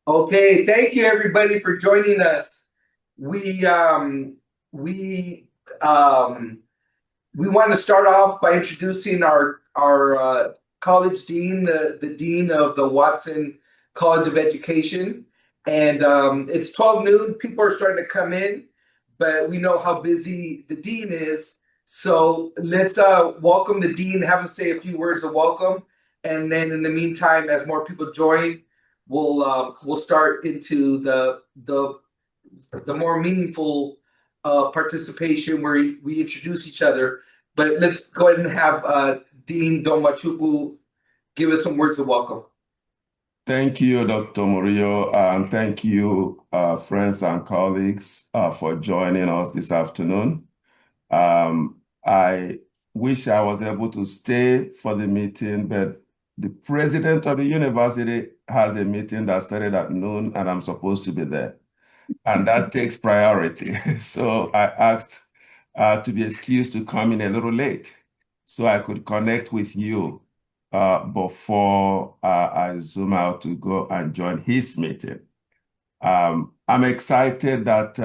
Okay, thank you everybody for joining us. We um we um we want to start off by introducing our college dean, the dean of the Watson College of Education. And it's 12 noon. People are starting to come in, but we know how busy the dean is. So let's welcome the dean, have him say a few words of welcome, and then in the meantime, as more people join, we'll start into the more meaningful participation where we introduce each other. But let's go ahead and have Dean DomNwachukwu give us some words of welcome. Thank you, Dr. Murillo, and thank you, friends and colleagues, for joining us this afternoon. I wish I was able to stay for the meeting, but the president of the university has a meeting that started at noon, and I'm supposed to be there. And that takes priority. So I asked to be excused to come in a little late so I could connect with you before I zoom out to go and join his meeting. I'm excited that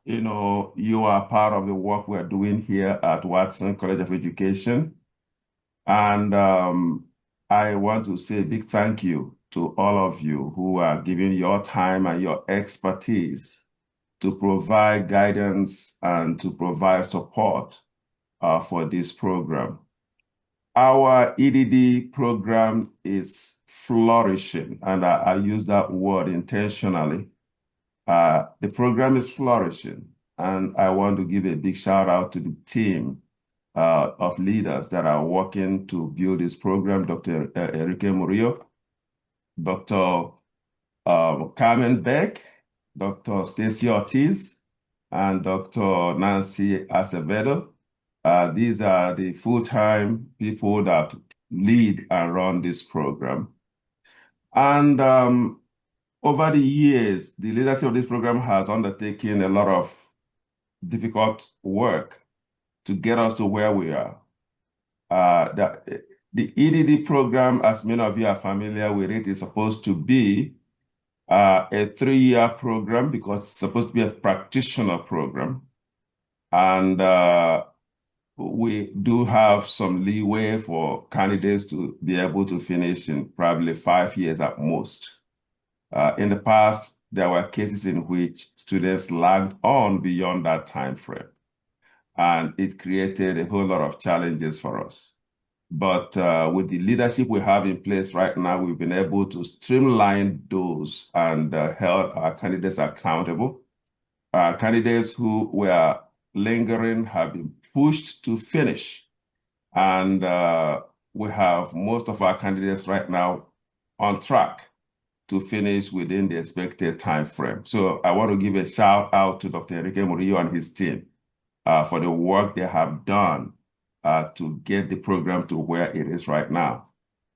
you are part of the work we're doing here at Watson College of Education. And I want to say a big thank you to all of you who are giving your time and your expertise to provide guidance and to provide support for this program. Our EDD program is flourishing, and I use that word intentionally. The program is flourishing, and I want to give a big shout out to the team of leaders that are working to build this program, Dr. Enrique Murillo, Dr. Carmen Beck, Dr. Stacy Ortiz, and Dr. Nancy Acevedo. These are the full-time people that lead and run this program. And over the years, the leadership of this program has undertaken a lot of difficult work to get us to where we are. The EDD program, as many of you are familiar with it, is supposed to be a 3-year program because it's supposed to be a practitioner program. And we do have some leeway for candidates to be able to finish in probably 5 years at most. In the past, there were cases in which students lagged on beyond that time frame, and it created a whole lot of challenges for us. But with the leadership we have in place right now, we've been able to streamline those and held our candidates accountable. Candidates who were lingering have been pushed to finish. And we have most of our candidates right now on track to finish within the expected time frame. So I want to give a shout out to Dr. Enrique Murillo and his team for the work they have done to get the program to where it is right now.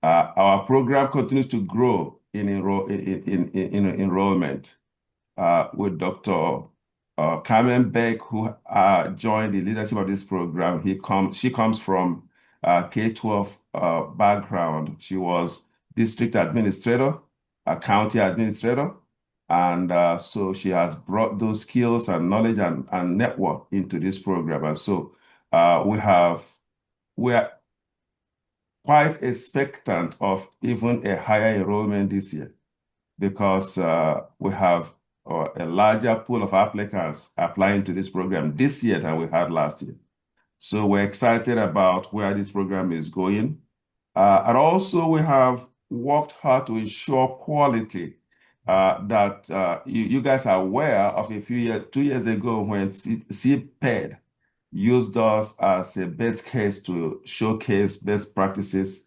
Our program continues to grow in enrollment with Dr. Carmen Beck, who joined the leadership of this program. She comes from K-12 background. She was district administrator, a county administrator, and so she has brought those skills and knowledge and network into this program. And so we are quite expectant of even a higher enrollment this year because we have a larger pool of applicants applying to this program this year than we had last year. So we're excited about where this program is going. And also we have worked hard to ensure quality that you guys are aware of 2 years ago when CPED used us as a best case to showcase best practices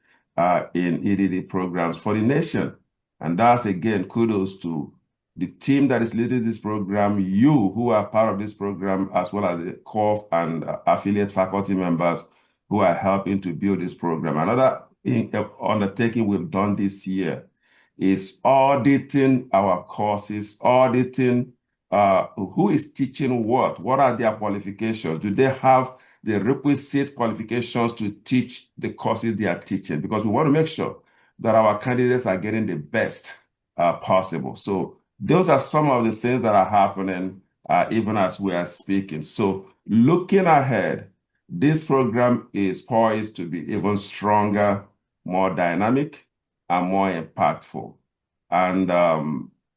in EDD programs for the nation. And that's, again, kudos to the team that is leading this program, you who are part of this program, as well as the core and affiliate faculty members who are helping to build this program. Another undertaking we've done this year is auditing our courses, auditing who is teaching what are their qualifications? Do they have the requisite qualifications to teach the courses they are teaching? Because we want to make sure that our candidates are getting the best possible. So those are some of the things that are happening even as we are speaking. So looking ahead, this program is poised to be even stronger, more dynamic, and more impactful. And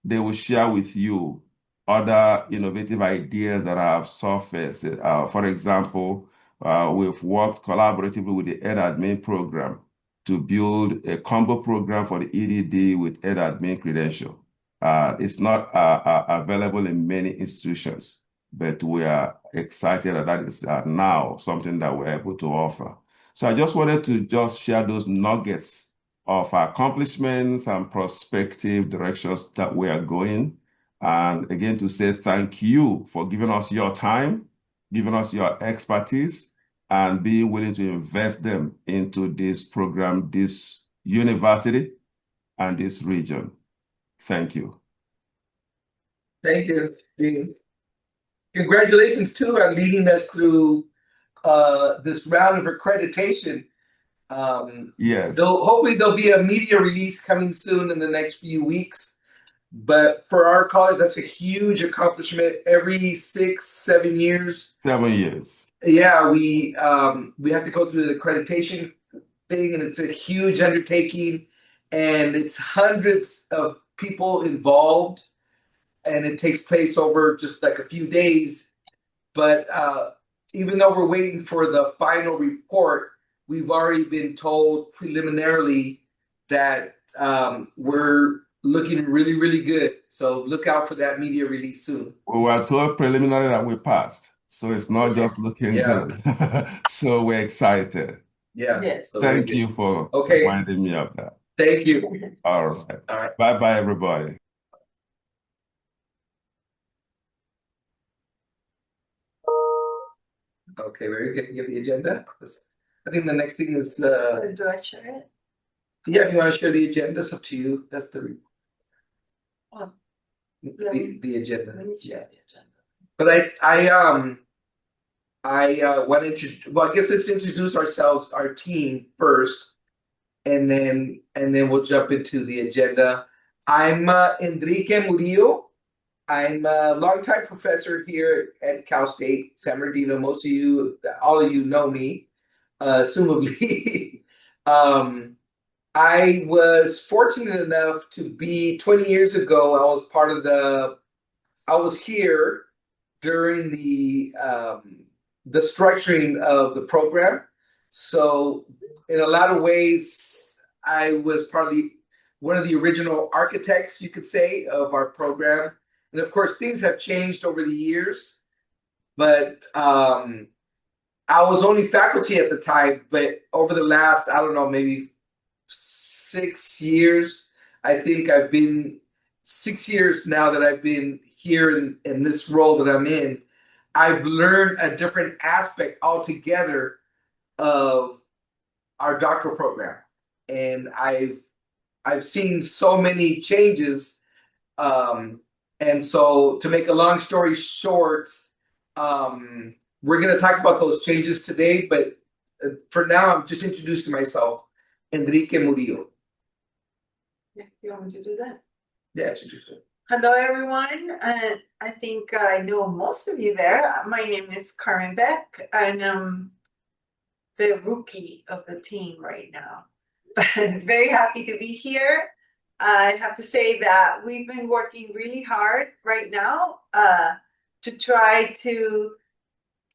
they will share with you other innovative ideas that have surfaced. For example, we've worked collaboratively with the Ed program to build a combo program for the EDD with Ed credential. It's not available in many institutions, but we are excited that is now something that we're able to offer. So I just wanted to just share those nuggets of accomplishments and prospective directions that we are going. And again, to say thank you for giving us your time, giving us your expertise, and being willing to invest them into this program, this university, and this region. Thank you. Thank you, Dean. Congratulations too on leading us through this round of accreditation. Yes. Hopefully there'll be a media release coming soon in the next few weeks. But for our college, that's a huge accomplishment. Every 6-7 years. 7 years. Yeah, we have to go through the accreditation thing, and it's a huge undertaking, and it's hundreds of people involved, and it takes place over just like a few days. But even though we're waiting for the final report, we've already been told preliminarily that we're looking really, really good. So look out for that media release soon. We were told preliminary that we passed. So it's not just looking good. So we're excited. Yeah. Yes. So Thank you for reminding me of that. Thank you. All right. All right. Bye-bye, everybody. Okay, very good. You have the agenda? I think the next thing is Do I share it? yeah, if you want to share the agenda, it's up to you. That's the Well, the agenda. let me share the agenda. But I wanted to, well, I guess let's introduce ourselves, our team first, and then we'll jump into the agenda. I'm Enrique Murillo. I'm a longtime professor here at Cal State, San Bernardino. Most of you, all of you know me, assumably. I was fortunate enough to be 20 years ago. I was here during the structuring of the program. So in a lot of ways, I was one of the original architects, you could say, of our program. And of course, things have changed over the years, but I was only faculty at the time, but over the last, I don't know, maybe 6 years, I think I've been 6 years now that I've been here in this role that I'm in. I've learned a different aspect altogether of our doctoral program. And I've seen so many changes. And so to make a long story short, we're going to talk about those changes today, but for now, I'm just introducing myself, Enrique Murillo. Yeah, you want me to do that? Yeah, introduce it. Hello, everyone. I think I know most of you there. My name is Karen Beck, and I'm the rookie of the team right now. But very happy to be here. I have to say that we've been working really hard right now to try to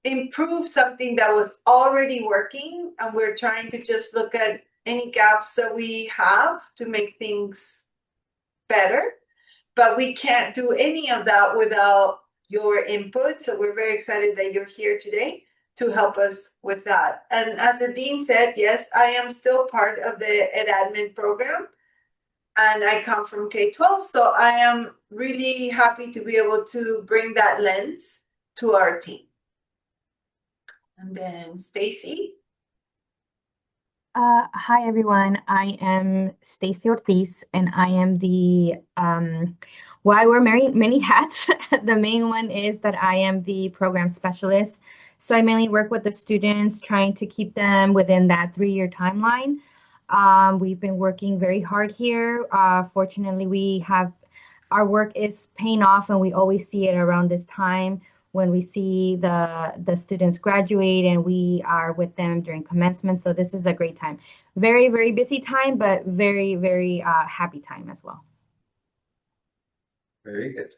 improve something that was already working, and we're trying to just look at any gaps that we have to make things better. But we can't do any of that without your input. So we're very excited that you're here today to help us with that. And as the dean said, yes, I am still part of the Ed program, and I come from K-12. So I am really happy to be able to bring that lens to our team. And then Stacy. Hi, everyone. I am Stacy Ortiz, and I am the, well, I wear many hats. The main one is that I am the program specialist. So I mainly work with the students, trying to keep them within that 3-year timeline. We've been working very hard here. Fortunately, our work is paying off, and we always see it around this time when we see the students graduate and we are with them during commencement. So this is a great time. Very, very busy time, but very, very happy time as well. Very good.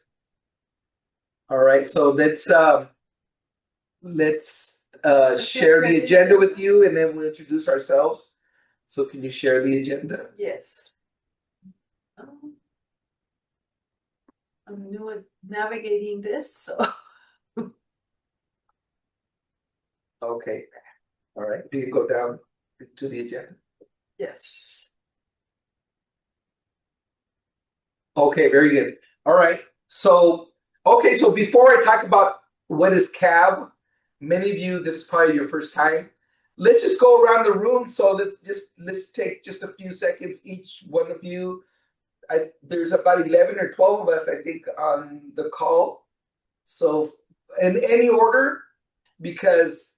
All right, so let's share the agenda with you, and then we'll introduce ourselves. So can you share the agenda? Yes. I'm new at navigating this, so. Okay. All right. Do you go down to the agenda? Yes. Okay, very good. All right. So, okay, so before I talk about what is CAB, many of you, this is probably your first time. Let's just go around the room. So let's take just a few seconds, each one of you. There's about 11 or 12 of us, I think, on the call. So in any order, because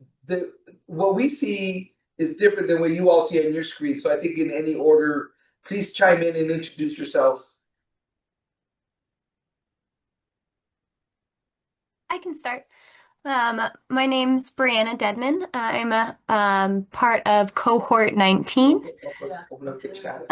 what we see is different than what you all see on your screen. So I think in any order, please chime in and introduce yourselves. I can start. My name's Brianna Deadman. I'm a part of Cohort 19. Open up the chat.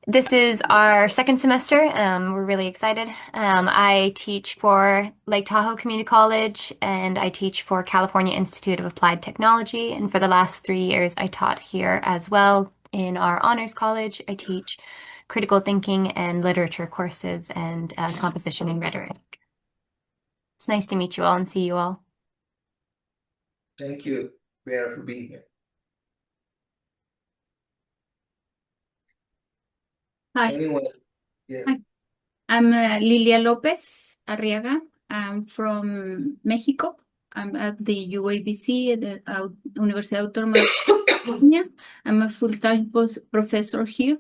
This is our second semester. We're really excited. I teach for Lake Tahoe Community College, and I teach for California Institute of Applied Technology. And for the last 3 years, I taught here as well in our honors college. I teach critical thinking and literature courses and composition and rhetoric. It's nice to meet you all and see you all. Thank you, Brianna, for being here. Hi. Anyone? Yeah. Hi. I'm Lilia Lopez Arriaga. I'm from Mexico. I'm at the UABC at the Universidad Autónoma de California. I'm a full-time professor here,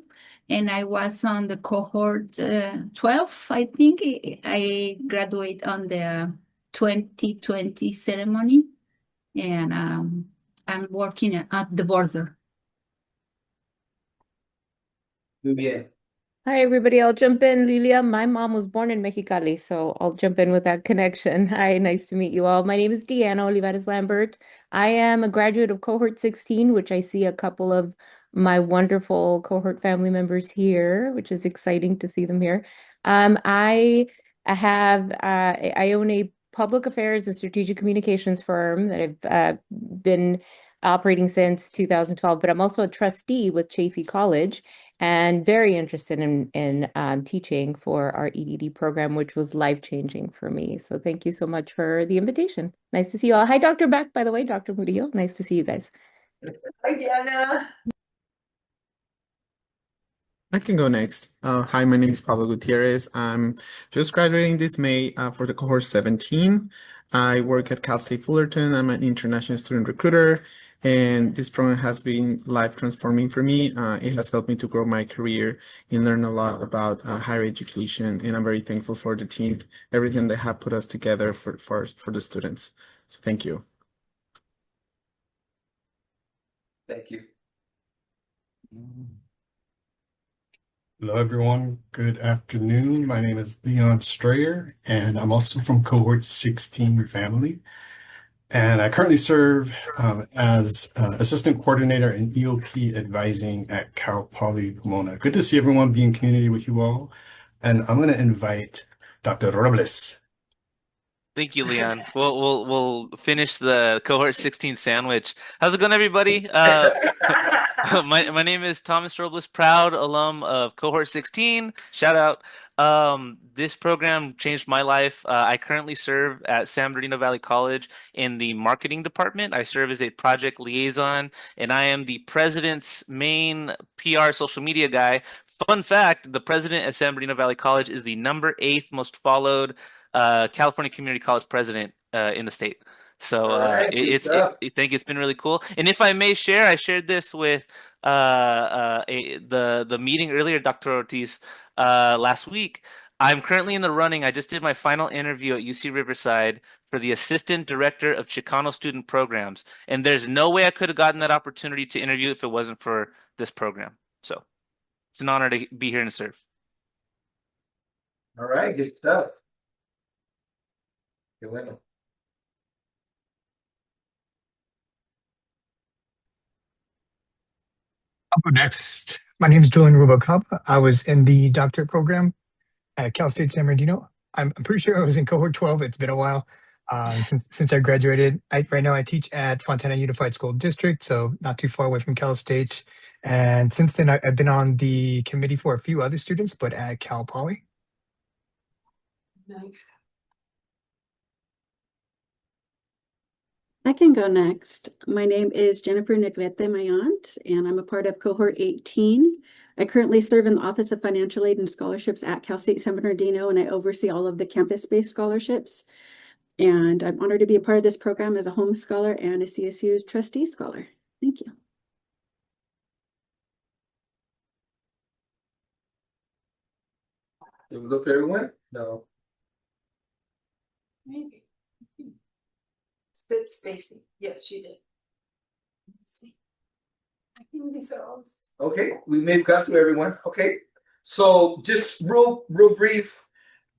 and I was on the cohort 12, I think. I graduate on the 2020 ceremony, and I'm working at the border. Muy bien. Hi, everybody. I'll jump in. Lilia, my mom was born in Mexicali, so I'll jump in with that connection. Hi, nice to meet you all. My name is Deanna Olivares Lambert. I am a graduate of Cohort 16, which I see a couple of my wonderful cohort family members here, which is exciting to see them here. I own a public affairs and strategic communications firm that I've been operating since 2012, but I'm also a trustee with Chaffey College, and very interested in teaching for our EDD program, which was life-changing for me. So thank you so much for the invitation. Nice to see you all. Hi, Dr. Beck, by the way, Dr. Murillo. Nice to see you guys. Hi, Diana. I can go next. Hi, my name is Pablo Gutierrez. I'm just graduating this May for the cohort 17. I work at Cal State Fullerton. I'm an international student recruiter, and this program has been life transforming for me. It has helped me to grow my career and learn a lot about higher education, and I'm very thankful for the team, everything they have put us together for the students. So thank you. Thank you. Hello, everyone. Good afternoon. My name is Leon Strayer, and I'm also from Cohort 16 family. And I currently serve as Assistant Coordinator in EOP Advising at Cal Poly Pomona. Good to see everyone, be in community with you all. And I'm going to invite Dr. Robles. Thank you, Leon. We'll finish the cohort 16 sandwich. How's it going, everybody? My name is Thomas Robles, proud alum of cohort 16. Shout out. This program changed my life. I currently serve at San Bernardino Valley College in the marketing department. I serve as a project liaison, and I am the president's main PR social media guy. Fun fact, the president at San Bernardino Valley College is the number 8th most followed California Community College president in the state. So Right, I think it's been really cool. And if I may share, I shared this with the meeting earlier, Dr. Ortiz, last week. I'm currently in the running. I just did my final interview at UC Riverside for the Assistant Director of Chicano Student Programs. And there's no way I could have gotten that opportunity to interview if it wasn't for this program. So it's an honor to be here and serve. All right, good stuff. Qué bueno. I'll go next. My name is Julian Rubalcaba. I was in the doctorate program at Cal State San Bernardino. I'm pretty sure I was in cohort 12. It's been a while since I graduated. Right now I teach at Fontana Unified School District, so not too far away from Cal State. And since then, I've been on the committee for a few other students, but at Cal Poly. Nice. I can go next. My name is Jennifer Negrete, my aunt, and I'm a part of cohort 18. I currently serve in the Office of Financial Aid and Scholarships at Cal State San Bernardino, and I oversee all of the campus-based scholarships. And I'm honored to be a part of this program as a home scholar and a CSU's trustee scholar. Thank you. Did we go through everyone? No. Maybe. Spit Stacy. Yes, she did. Let's see. I think these are all. Okay, we may have gone through everyone. Okay, so just real brief.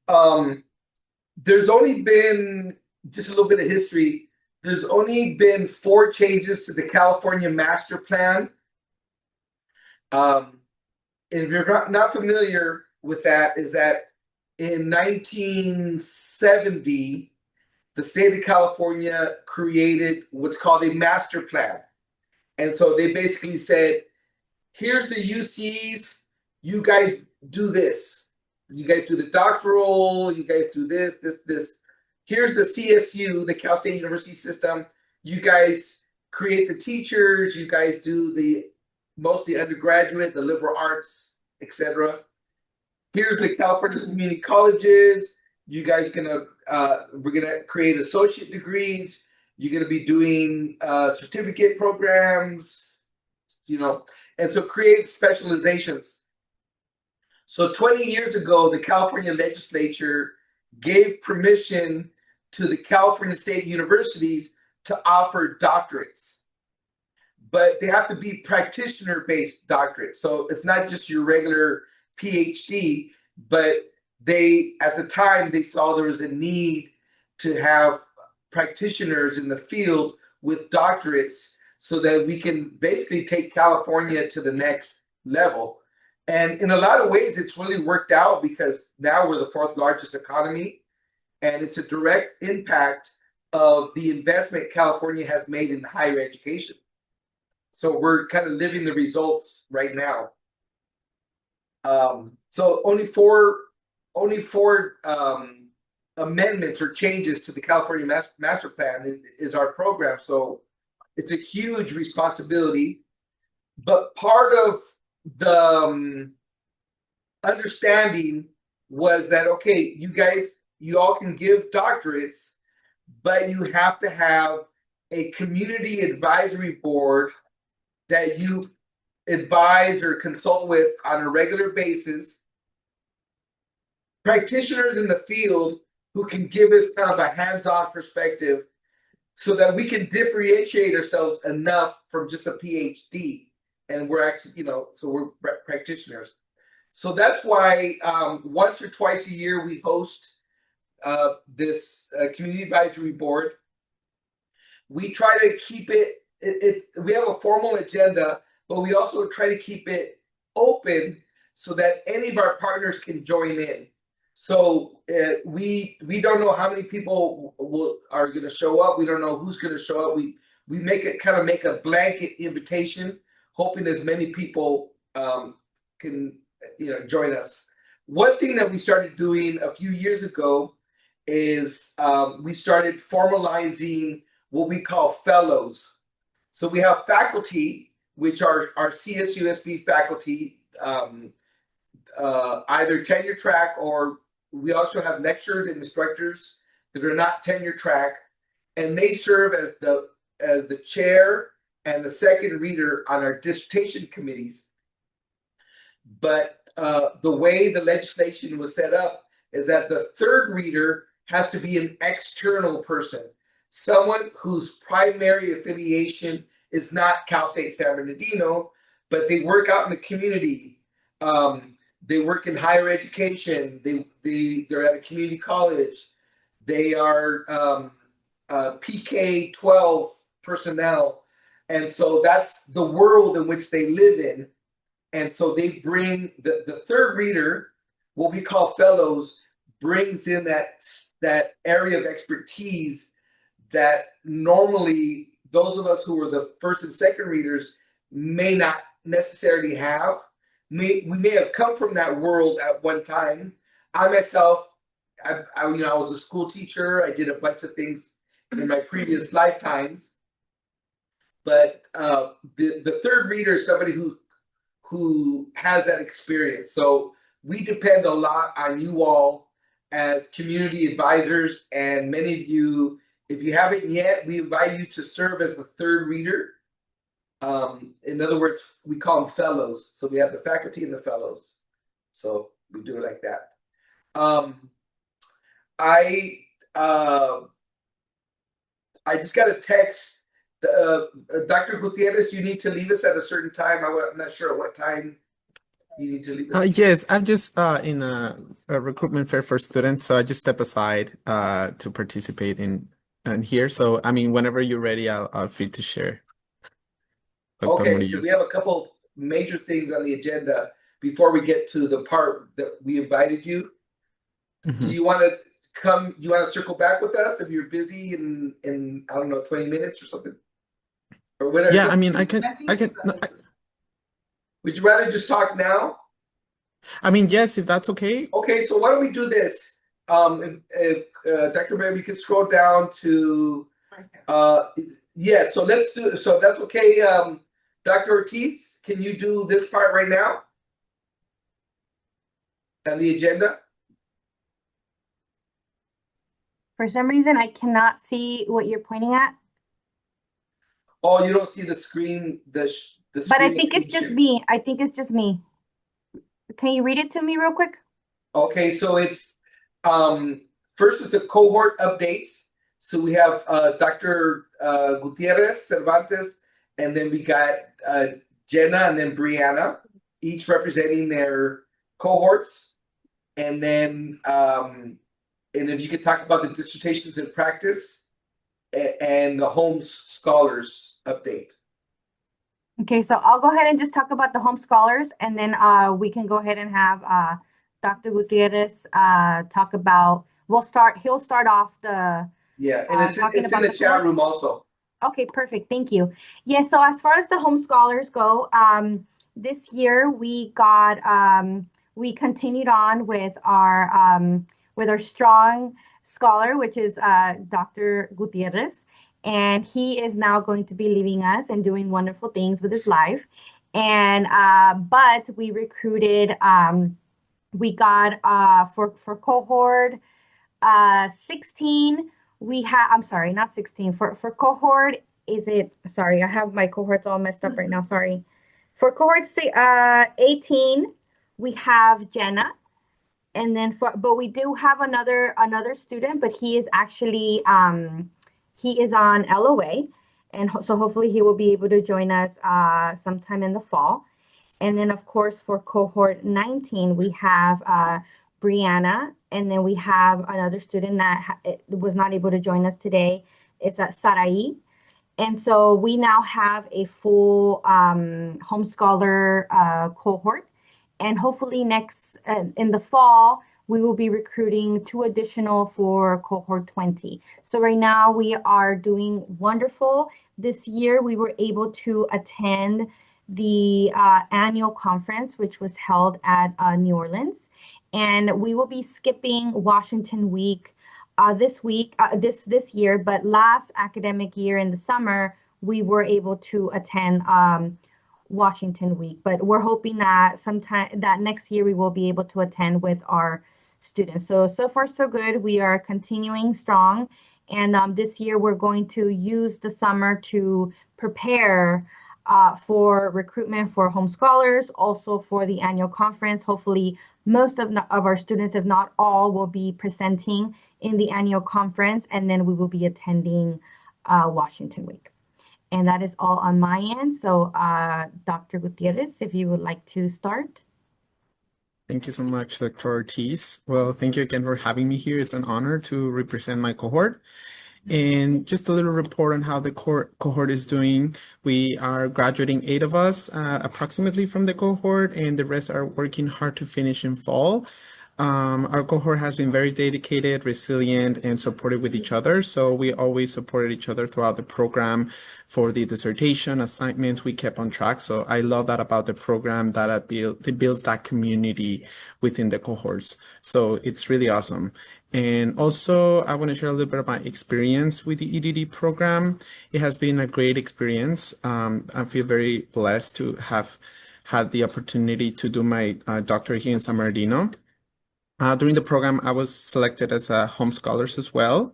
There's only been just a little bit of history. There's only been 4 changes to the California Master Plan. And if you're not familiar with that, is that in 1970, the state of California created what's called a master plan. And so they basically said, here's the UCs, you guys do this. You guys do the doctoral, you guys do this. Here's the CSU, the Cal State University system. You guys create the teachers, you guys do the mostly undergraduate, the liberal arts, etc. Here's the California community colleges. You guys we're gonna create associate degrees. You're gonna be doing certificate programs, and so create specializations. So 20 years ago, the California legislature gave permission to the California state universities to offer doctorates, but they have to be practitioner-based doctorates. So it's not just your regular PhD, but at the time, they saw there was a need to have practitioners in the field with doctorates so that we can basically take California to the next level. And in a lot of ways, it's really worked out because now we're the 4th largest economy, and it's a direct impact of the investment California has made in higher education. So we're kind of living the results right now. So only four amendments or changes to the California Master Plan is our program. So it's a huge responsibility. But part of the understanding was that, okay, you all can give doctorates, but you have to have a community advisory board that you advise or consult with on a regular basis. Practitioners in the field who can give us kind of a hands-on perspective so that we can differentiate ourselves enough from just a PhD. And we're actually, so we're practitioners. So that's why once or twice a year we host this community advisory board. We try to keep it, we have a formal agenda, but we also try to keep it open so that any of our partners can join in. So we don't know how many people are going to show up. We don't know who's going to show up. We make a blanket invitation, hoping as many people can join us. One thing that we started doing a few years ago is we started formalizing what we call fellows. So we have faculty, which are our CSUSB faculty, either tenure track, or we also have lecturers and instructors that are not tenure track, and they serve as the chair and the second reader on our dissertation committees. But the way the legislation was set up is that the third reader has to be an external person, someone whose primary affiliation is not Cal State San Bernardino, but they work out in the community. They work in higher education. They're at a community college. They are PK 12 personnel. And so that's the world in which they live in. And so they bring the third reader, what we call fellows, brings in that area of expertise that normally those of us who were the first and second readers may not necessarily have. We may have come from that world at one time. I myself, I was a school teacher. I did a bunch of things in my previous lifetimes. But the third reader is somebody who has that experience. So we depend a lot on you all as community advisors, and many of you, if you haven't yet, we invite you to serve as the third reader. In other words, we call them fellows. So we have the faculty and the fellows. So we do it like that. I just got a text. Dr. Gutierrez, you need to leave us at a certain time. I'm not sure at what time you need to leave us. Yes, I'm just in a recruitment fair for students, so I just step aside to participate in here. So I mean, whenever you're ready, I'll feel to share. Dr. Okay, Murillo. we have a couple major things on the agenda before we get to the part that we invited you. Do you want to come? You want to circle back with us if you're busy in I don't know, 20 minutes or something, or whatever? Yeah, I mean, I can. Would you rather just talk now? I mean, yes, if that's okay. Okay, so why don't we do this? If Dr. Beck, you could scroll down to yeah. So let's do. So that's okay. Dr. Ortiz, can you do this part right now? On the agenda. For some reason, I cannot see what you're pointing at. Oh, you don't see the screen. The screen. But I think it's just me. I think it's just me. Can you read it to me real quick? Okay, so it's first is the cohort updates. So we have Dr. Gutierrez, Cervantes, and then we got Jenna and then Brianna, each representing their cohorts. And then if you could talk about the dissertations in practice and the Holmes Scholars update. Okay, so I'll go ahead and just talk about the home scholars, and then we can go ahead and have Dr. Gutierrez talk about. He'll start off the. Yeah, and it's in the chat room also. Okay, perfect. Thank you. Yeah, so as far as the home scholars go, this year we continued on with our strong scholar, which is Dr. Gutierrez, and he is now going to be leaving us and doing wonderful things with his life. And but we recruited, we got for cohort 16. I'm sorry, not 16. For cohort, sorry, I have my cohorts all messed up right now. Sorry. For cohort 18, we have Jenna. And then but we do have another student, but he is actually he is on LOA, and so hopefully he will be able to join us sometime in the fall. And then of course for cohort 19 we have Brianna, and then we have another student that was not able to join us today. It's at Sarai. And so we now have a full home scholar cohort. And hopefully next in the fall, we will be recruiting 2 additional for cohort 20. So right now we are doing wonderful. This year we were able to attend the annual conference, which was held at New Orleans. And we will be skipping Washington Week this year, but last academic year in the summer, we were able to attend Washington Week, but we're hoping that that next year we will be able to attend with our students. So far so good. We are continuing strong, and this year we're going to use the summer to prepare for recruitment for home scholars, also for the annual conference. Hopefully, most of our students, if not all, will be presenting in the annual conference, and then we will be attending Washington Week. And that is all on my end. So, Dr. Gutierrez, if you would like to start. Thank you so much, Dr. Ortiz. Well, thank you again for having me here. It's an honor to represent my cohort. And just a little report on how the cohort is doing. We are graduating 8 of us approximately from the cohort, and the rest are working hard to finish in fall. Our cohort has been very dedicated, resilient, and supportive with each other. So we always supported each other throughout the program for the dissertation assignments. We kept on track. So I love that about the program, that it builds that community within the cohorts. So it's really awesome. And also, I want to share a little bit of my experience with the EDD program. It has been a great experience. I feel very blessed to have had the opportunity to do my doctorate here in San Bernardino. During the program, I was selected as a home scholars as well,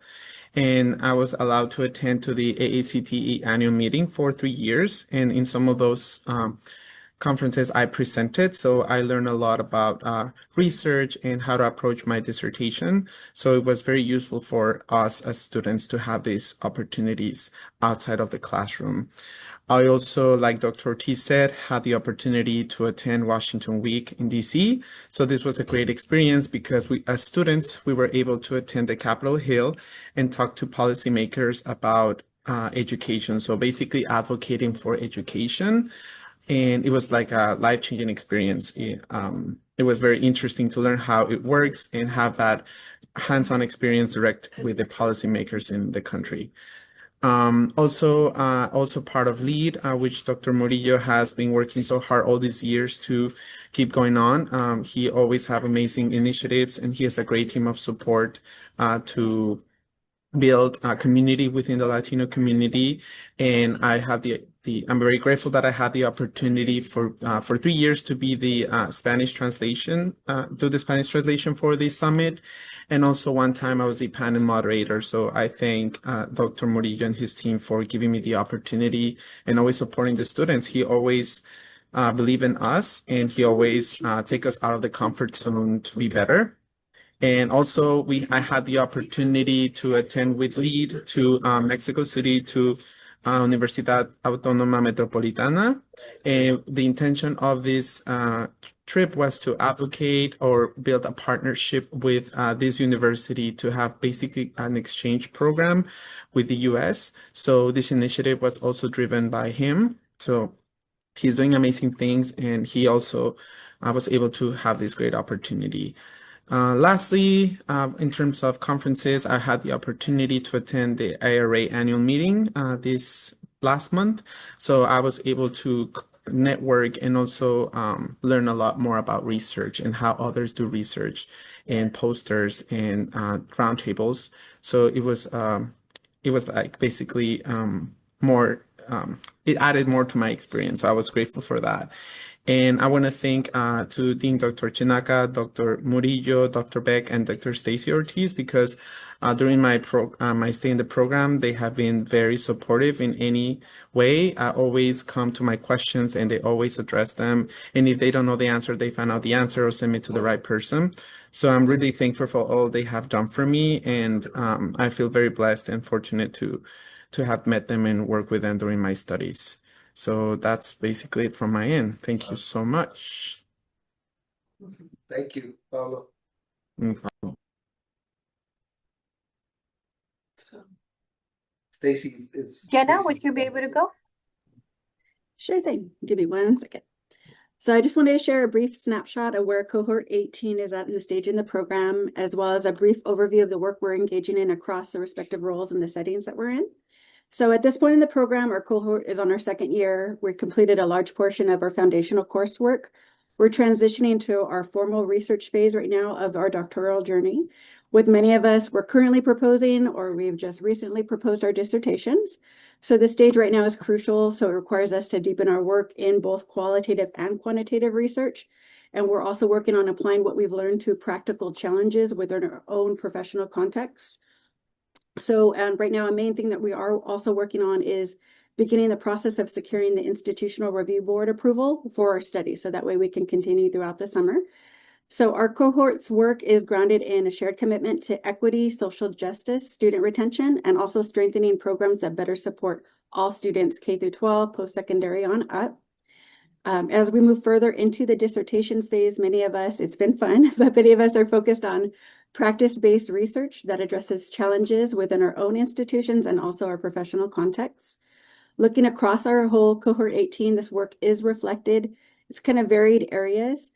and I was allowed to attend to the AACTE annual meeting for 3 years. And in some of those conferences I presented, so I learned a lot about research and how to approach my dissertation. So it was very useful for us as students to have these opportunities outside of the classroom. I also, like Dr. Ortiz said, had the opportunity to attend Washington Week in DC. So this was a great experience because we, as students, we were able to attend the Capitol Hill and talk to policymakers about education. So basically advocating for education. And it was like a life-changing experience. It was very interesting to learn how it works and have that hands-on experience direct with the policymakers in the country. Also part of LEAD, which Dr. Murillo has been working so hard all these years to keep going on. He always have amazing initiatives, and he has a great team of support to build a community within the Latino community. And I have I'm very grateful that I had the opportunity for 3 years to be the Spanish translation, do the Spanish translation for the summit. And also one time I was the panel moderator. So I thank Dr. Murillo and his team for giving me the opportunity and always supporting the students. He always believe in us, and he always take us out of the comfort zone to be better. And also I had the opportunity to attend with LEAD to Mexico City to Universidad Autónoma Metropolitana. And the intention of this trip was to advocate or build a partnership with this university to have basically an exchange program with the US. So this initiative was also driven by him. So he's doing amazing things, and he also was able to have this great opportunity. Lastly, in terms of conferences, I had the opportunity to attend the IRA annual meeting this last month. So I was able to network and also learn a lot more about research and how others do research and posters and roundtables. So it was like basically more, it added more to my experience. So I was grateful for that. And I want to thank to Dean Dr. Chinaka, Dr. Murillo, Dr. Beck, and Dr. Stacy Ortiz, because during my stay in the program, they have been very supportive in any way. I always come to my questions, and they always address them. And if they don't know the answer, they find out the answer or send me to the right person. So I'm really thankful for all they have done for me, and I feel very blessed and fortunate to have met them and work with them during my studies. So that's basically it from my end. Thank you so much. Thank you, Pablo. No problem. So, Stacy, Jenna, would you be able to go? Sure thing. Give me 1 second. So I just wanted to share a brief snapshot of where Cohort 18 is at in the stage in the program, as well as a brief overview of the work we're engaging in across the respective roles and the settings that we're in. So at this point in the program, our cohort is on our 2nd year. We completed a large portion of our foundational coursework. We're transitioning to our formal research phase right now of our doctoral journey. With many of us, we're currently proposing, or we've just recently proposed our dissertations. So this stage right now is crucial. So it requires us to deepen our work in both qualitative and quantitative research. And we're also working on applying what we've learned to practical challenges within our own professional context. So right now, a main thing that we are also working on is beginning the process of securing the institutional review board approval for our study. So that way we can continue throughout the summer. So our cohort's work is grounded in a shared commitment to equity, social justice, student retention, and also strengthening programs that better support all students K through 12, post-secondary on up. As we move further into the dissertation phase, many of us, it's been fun, but many of us are focused on practice-based research that addresses challenges within our own institutions and also our professional contexts. Looking across our whole cohort 18, this work is reflected. It's kind of varied areas,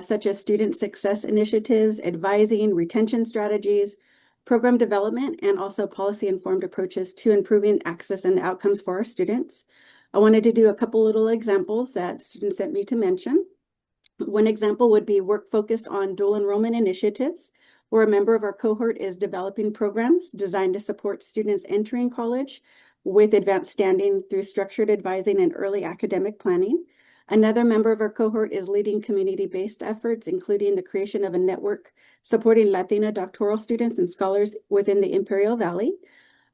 such as student success initiatives, advising, retention strategies, program development, and also policy-informed approaches to improving access and outcomes for our students. I wanted to do a couple little examples that students sent me to mention. One example would be work focused on dual enrollment initiatives, where a member of our cohort is developing programs designed to support students entering college with advanced standing through structured advising and early academic planning. Another member of our cohort is leading community-based efforts, including the creation of a network supporting Latina doctoral students and scholars within the Imperial Valley.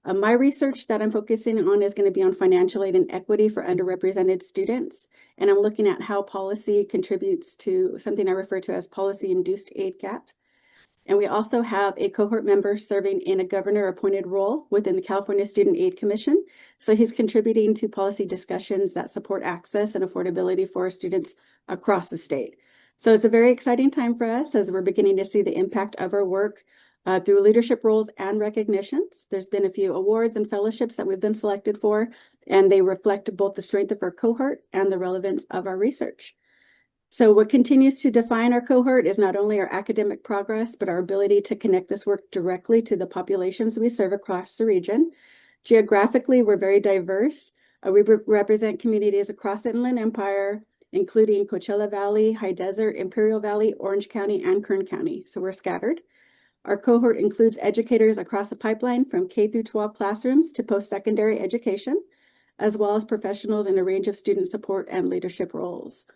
My research that I'm focusing on is going to be on financial aid and equity for underrepresented students. And I'm looking at how policy contributes to something I refer to as policy-induced aid gap. And we also have a cohort member serving in a governor-appointed role within the California Student Aid Commission. So he's contributing to policy discussions that support access and affordability for our students across the state. So it's a very exciting time for us as we're beginning to see the impact of our work through leadership roles and recognitions. There's been a few awards and fellowships that we've been selected for, and they reflect both the strength of our cohort and the relevance of our research. So what continues to define our cohort is not only our academic progress, but our ability to connect this work directly to the populations we serve across the region. Geographically, we're very diverse. We represent communities across the Inland Empire, including Coachella Valley, High Desert, Imperial Valley, Orange County, and Kern County. So we're scattered. Our cohort includes educators across the pipeline from K through 12 classrooms to post-secondary education, as well as professionals in a range of student support and leadership roles.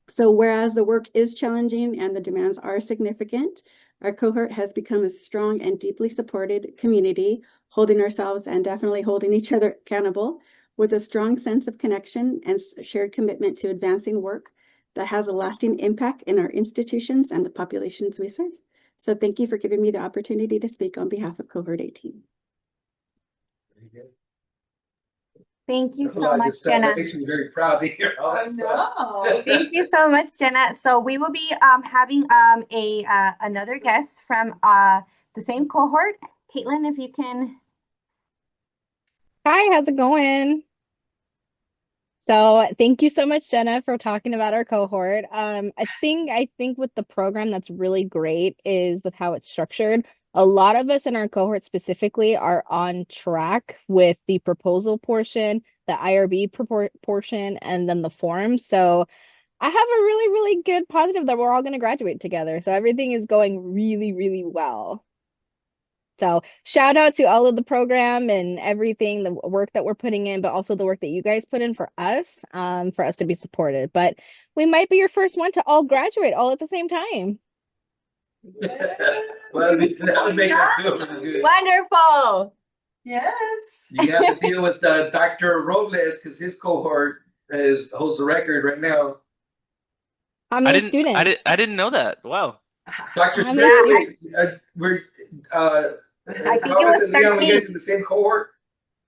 So whereas the work is challenging and the demands are significant, our cohort has become a strong and deeply supported community, holding ourselves and definitely holding each other accountable with a strong sense of connection and shared commitment to advancing work that has a lasting impact in our institutions and the populations we serve. So thank you for giving me the opportunity to speak on behalf of Cohort 18. Thank you That's a so lot of much, good stuff. Jenna. That makes me very proud to hear all that stuff. Thank you so much, Jenna. So we will be having another guest from the same cohort. Caitlin, if you can. Hi, how's it going? So thank you so much, Jenna, for talking about our cohort. I think with the program that's really great is with how it's structured. A lot of us in our cohort specifically are on track with the proposal portion, the IRB portion, and then the form. So I have a really, really good positive that we're all going to graduate together. So everything is going really, really well. So shout out to all of the program and everything, the work that we're putting in, but also the work that you guys put in for us to be supported. But we might be your first one to all graduate all at the same time. Well, that would make us feel really good. Wonderful. Yes. You have to deal with Dr. Robles because his cohort holds the record right now. How many students? I didn't know that. Wow. Dr. How Smith, many we're I think it was Leon, you 13. guys in the same cohort?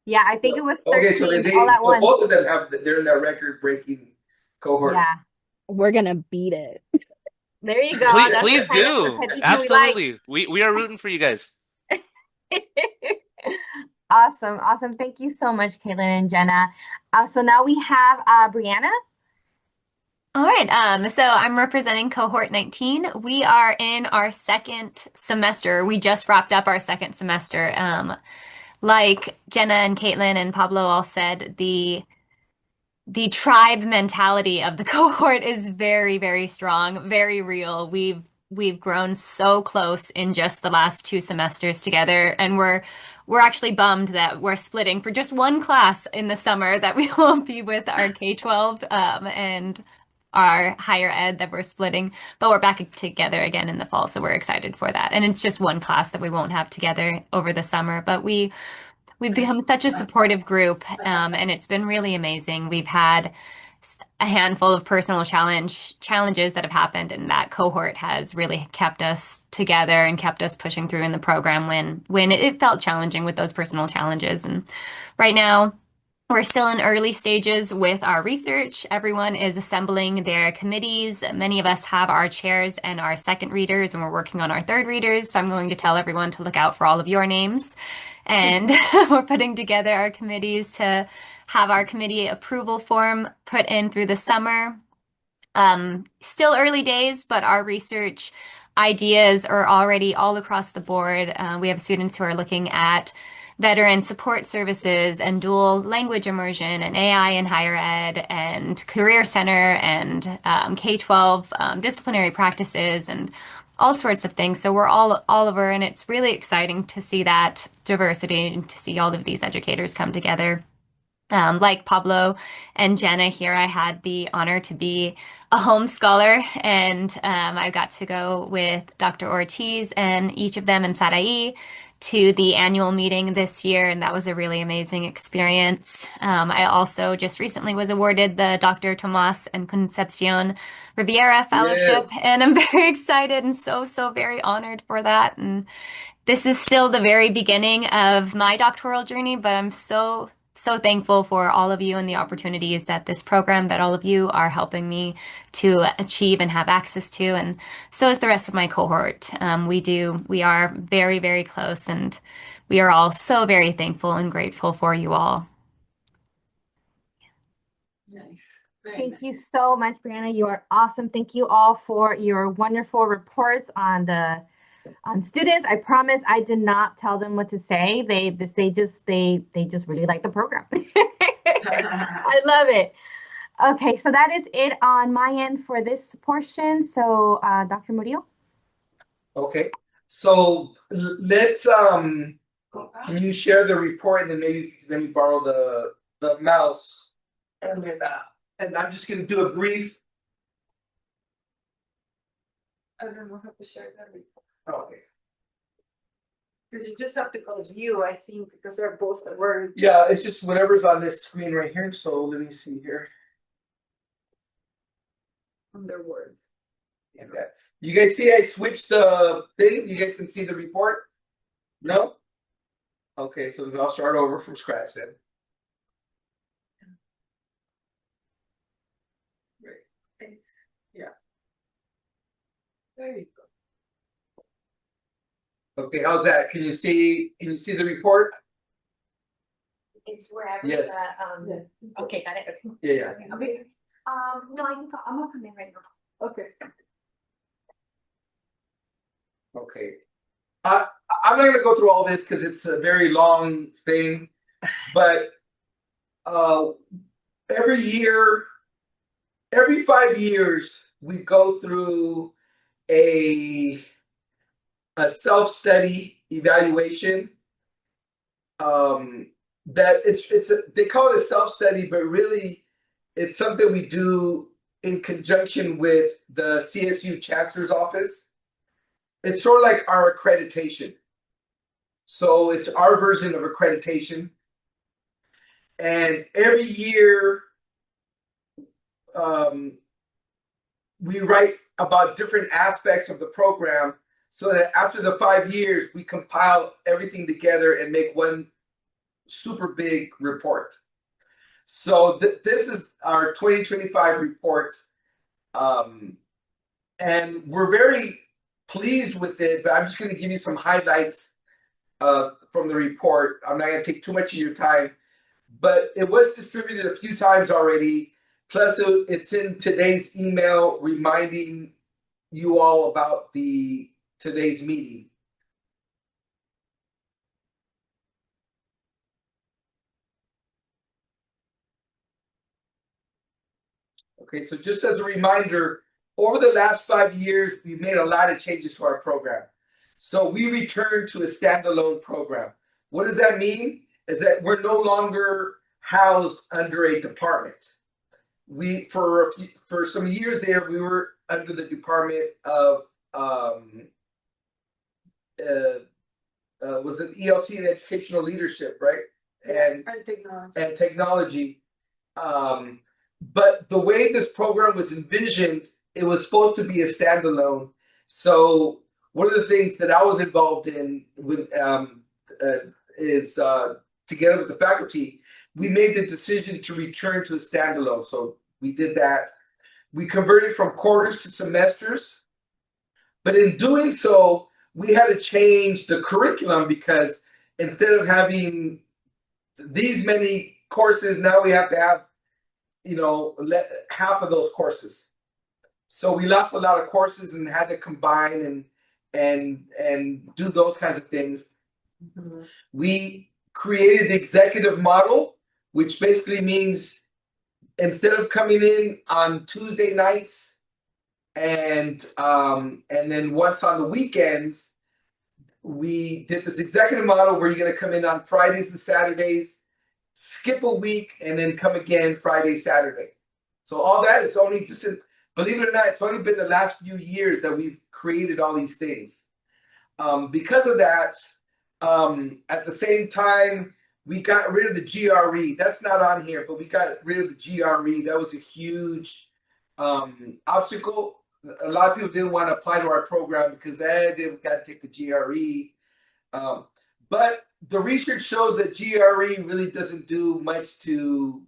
Yeah, I think it was 13 Okay, so all at once. both of them they're in that record-breaking cohort. Yeah, We're gonna beat it. there you go. Please, That's please the kind of do. competition we like. Absolutely. We are rooting for you guys. Awesome. Thank you so much, Caitlin and Jenna. So now we have Brianna. All right, so I'm representing cohort 19. We are in our second semester. We just wrapped up our second semester. Like Jenna and Caitlin and Pablo all said, the tribe mentality of the cohort is very, very strong, very real. We've grown so close in just the last 2 semesters together, and we're actually bummed that we're splitting for just one class in the summer, that we won't be with our K-12 and our higher ed, that we're splitting, but we're back together again in the fall, so we're excited for that. And it's just one class that we won't have together over the summer, but we we've become such a supportive group, and it's been really amazing. We've had a handful of personal challenges that have happened, and that cohort has really kept us together and kept us pushing through in the program when it felt challenging with those personal challenges. And right now, we're still in early stages with our research. Everyone is assembling their committees. Many of us have our chairs and our second readers, and we're working on our third readers. So I'm going to tell everyone to look out for all of your names. And we're putting together our committees to have our committee approval form put in through the summer. Still early days, but our research ideas are already all across the board. We have students who are looking at veteran support services and dual language immersion and AI in higher ed and career center and K-12 disciplinary practices and all sorts of things. So we're all over, and it's really exciting to see that diversity and to see all of these educators come together. Like Pablo and Jenna here, I had the honor to be a home scholar, and I got to go with Dr. Ortiz and each of them in Sarai to the annual meeting this year, and that was a really amazing experience. I also just recently was awarded the Dr. Tomas and Concepcion Riviera Fellowship, Yes. and I'm very excited and so very honored for that. And this is still the very beginning of my doctoral journey, but I'm so thankful for all of you and the opportunities that this program, that all of you are helping me to achieve and have access to, and so is the rest of my cohort. We are very close, and we are all so very thankful and grateful for you all. Nice. Very Thank nice. you so much, Brianna. You are awesome. Thank you all for your wonderful reports on students. I promise I did not tell them what to say. They just really like the program. I love it. Okay, so that is it on my end for this portion. So, Dr. Murillo. Okay, so let's can you share the report, and then maybe let me borrow the mouse, and then and I'm just gonna do a brief. I don't know how to share that report. Okay. Because you just have to go view, I think, because they're both the word. Yeah, it's just whatever's on this screen right here. So let me see here. On their word. Okay. You guys see I switched the thing? You guys can see the report? No? Okay, so I'll start over from scratch then. Right. Thanks. Yeah. There you go. Okay, how's that? Can you see the report? It's wherever Yes. Okay, got it. Yeah. Okay. No, I'm gonna come in right now. Okay. Okay. I'm not gonna go through all this because it's a very long thing, but every 5 years, we go through a self-study evaluation. That they call it a self-study, but really it's something we do in conjunction with the CSU Chancellor's Office. It's sort of like our accreditation. So it's our version of accreditation. And every year, we write about different aspects of the program so that after the 5 years, we compile everything together and make one super big report. So this is our 2025 report. And we're very pleased with it, but I'm just going to give you some highlights from the report. I'm not going to take too much of your time, but it was distributed a few times already. Plus, it's in today's email reminding you all about today's meeting. Okay, so just as a reminder, over the last 5 years, we've made a lot of changes to our program. So we returned to a standalone program. What does that mean? Is that we're no longer housed under a department. For some years there, we were under the Department of was it ELT and Educational Leadership, right? and technology. and technology. But the way this program was envisioned, it was supposed to be a standalone. So one of the things that I was involved in with is together with the faculty, we made the decision to return to a standalone. So we did that. We converted from quarters to semesters, but in doing so, we had to change the curriculum because instead of having these many courses, now we have to have, half of those courses. So we lost a lot of courses and had to combine and do those kinds of things. Mhm. We created the executive model, which basically means instead of coming in on Tuesday nights and then once on the weekends, we did this executive model where you're going to come in on Fridays and Saturdays, skip a week, and then come again Friday, Saturday. So all that is only just, believe it or not, it's only been the last few years that we've created all these things. Because of that, at the same time, we got rid of the GRE. That's not on here, but we got rid of the GRE. That was a huge obstacle. A lot of people didn't want to apply to our program because they got to take the GRE. But the research shows that GRE really doesn't do much to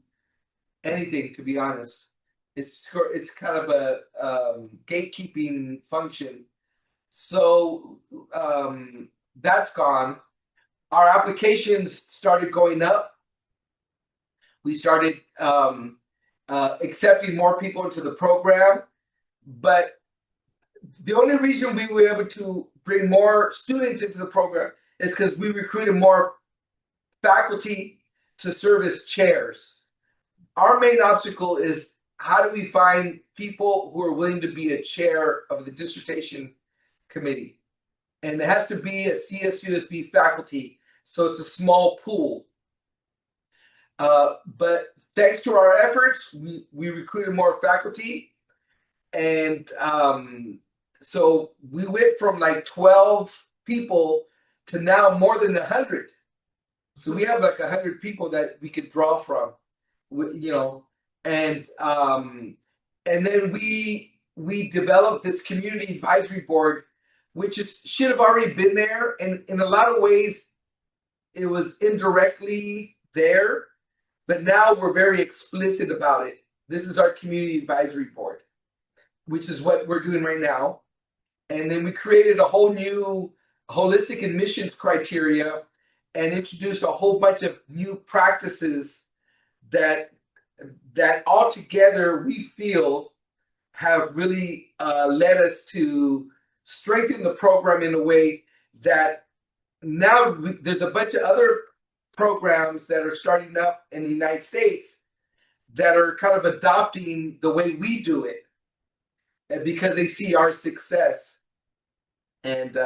anything, to be honest. It's kind of a gatekeeping function. So that's gone. Our applications started going up. We started accepting more people into the program, but the only reason we were able to bring more students into the program is because we recruited more faculty to serve as chairs. Our main obstacle is how do we find people who are willing to be a chair of the dissertation committee? And it has to be a CSUSB faculty, so it's a small pool. But thanks to our efforts, we recruited more faculty. And so we went from like 12 people to now more than 100. So we have like 100 people that we could draw from, and then we developed this community advisory board, which should have already been there. And in a lot of ways, it was indirectly there, but now we're very explicit about it. This is our community advisory board, which is what we're doing right now. And then we created a whole new holistic admissions criteria and introduced a whole bunch of new practices that altogether we feel have really led us to strengthen the program in a way that now there's a bunch of other programs that are starting up in the United States that are kind of adopting the way we do it because they see our success. And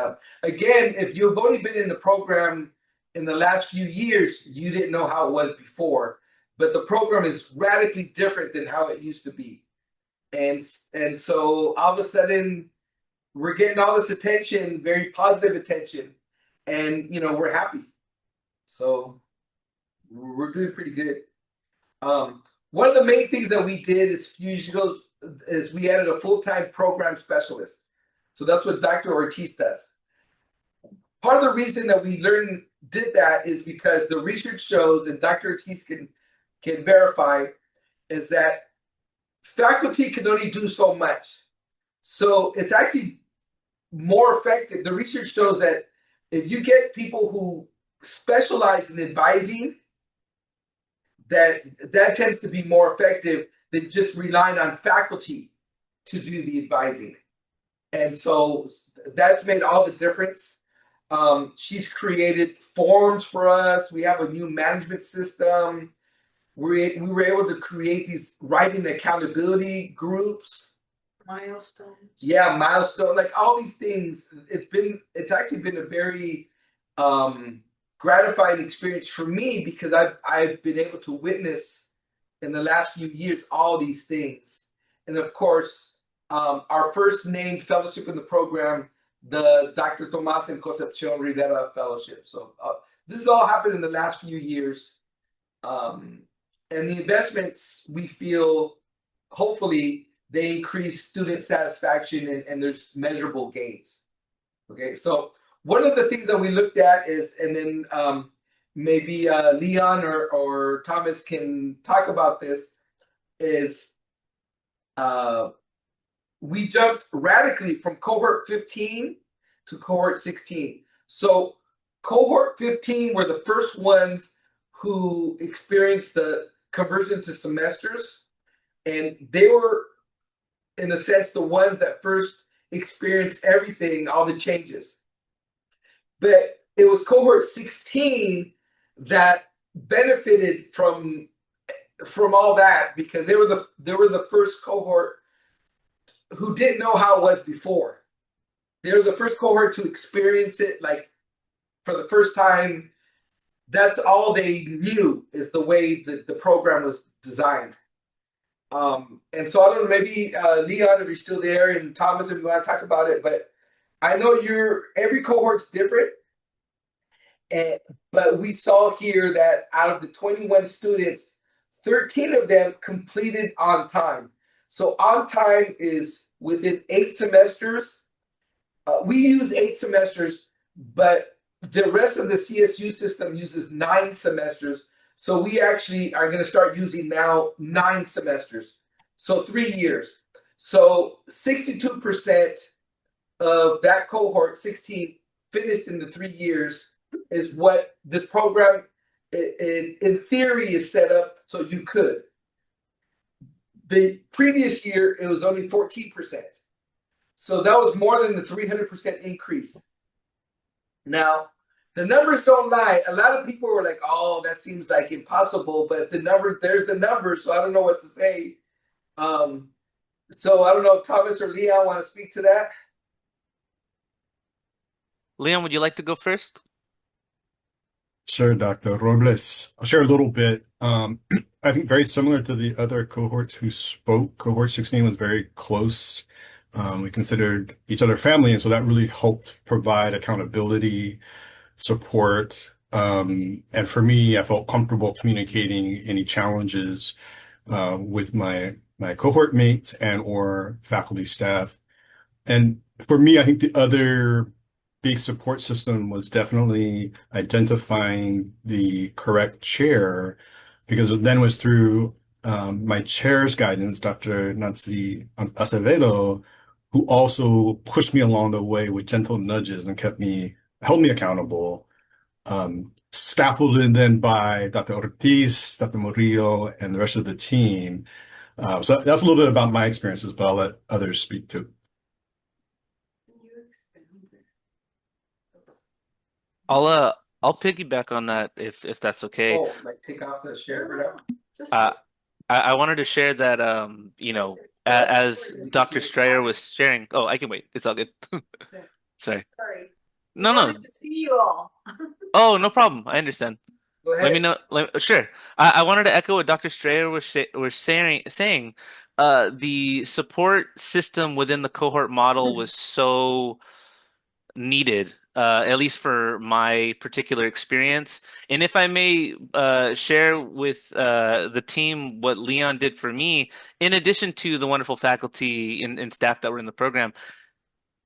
again, if you've only been in the program in the last few years, you didn't know how it was before, but the program is radically different than how it used to be. And so all of a sudden we're getting all this attention, very positive attention, and we're happy. So we're doing pretty good. One of the main things that we did is we added a full-time program specialist. So that's what Dr. Ortiz does. Part of the reason that we did that is because the research shows, and Dr. Ortiz can verify, is that faculty can only do so much. So it's actually more effective. The research shows that if you get people who specialize in advising, that tends to be more effective than just relying on faculty to do the advising. And so that's made all the difference. She's created forms for us. We have a new management system. We were able to create these writing accountability groups. Milestones. Yeah, milestone, like all these things. It's actually been a very gratifying experience for me because I've been able to witness in the last few years all these things. And of course, our first named fellowship in the program, the Dr. Tomas and Concepcion Rivera Fellowship. So this has all happened in the last few years. And the investments, we feel, hopefully, they increase student satisfaction and there's measurable gains. Okay, so one of the things that we looked at is, and then maybe Leon or Thomas can talk about this, is we jumped radically from cohort 15 to cohort 16. So cohort 15 were the first ones who experienced the conversion to semesters, and they were, in a sense, the ones that first experienced everything, all the changes. But it was cohort 16 that benefited from all that, because they were the first cohort who didn't know how it was before. They were the first cohort to experience it like for the first time. That's all they knew, is the way the program was designed. And so I don't know, maybe Leon, if you're still there, and Thomas, if you want to talk about it, but I know every cohort's different. But we saw here that out of the 21 students, 13 of them completed on time. So on time is within 8 semesters. We use 8 semesters, but the rest of the CSU system uses 9 semesters. So we actually are going to start using now 9 semesters. So 3 years. So 62% of that cohort 16 finished in the 3 years, is what this program in theory is set up so you could. The previous year, it was only 14%. So that was more than the 300% increase. Now, the numbers don't lie. A lot of people were like, oh, that seems like impossible, but there's the number, so I don't know what to say. So I don't know if Thomas or Leon want to speak to that. Leon, would you like to go first? Sure, Dr. Robles. I'll share a little bit. I think very similar to the other cohorts who spoke, cohort 16 was very close. We considered each other family, and so that really helped provide accountability, support. And for me, I felt comfortable communicating any challenges with my cohort mates and or faculty staff. And for me, I think the other big support system was definitely identifying the correct chair, because then it was through my chair's guidance, Dr. Nancy Acevedo, who also pushed me along the way with gentle nudges and held me accountable. Scaffolded then by Dr. Ortiz, Dr. Murillo, and the rest of the team. So that's a little bit about my experiences, but I'll let others speak too. I'll piggyback on that if that's okay. Oh, like take off the share or whatever. I wanted to share that as Dr. Strayer was sharing. Oh, I can wait. It's all good. Sorry. No, no. To see you all. Oh, no problem. I understand. Go ahead. Let me know. Sure. I wanted to echo what Dr. Strayer was saying. The support system within the cohort model was so needed, at least for my particular experience. And if I may share with the team what Leon did for me, in addition to the wonderful faculty and staff that were in the program,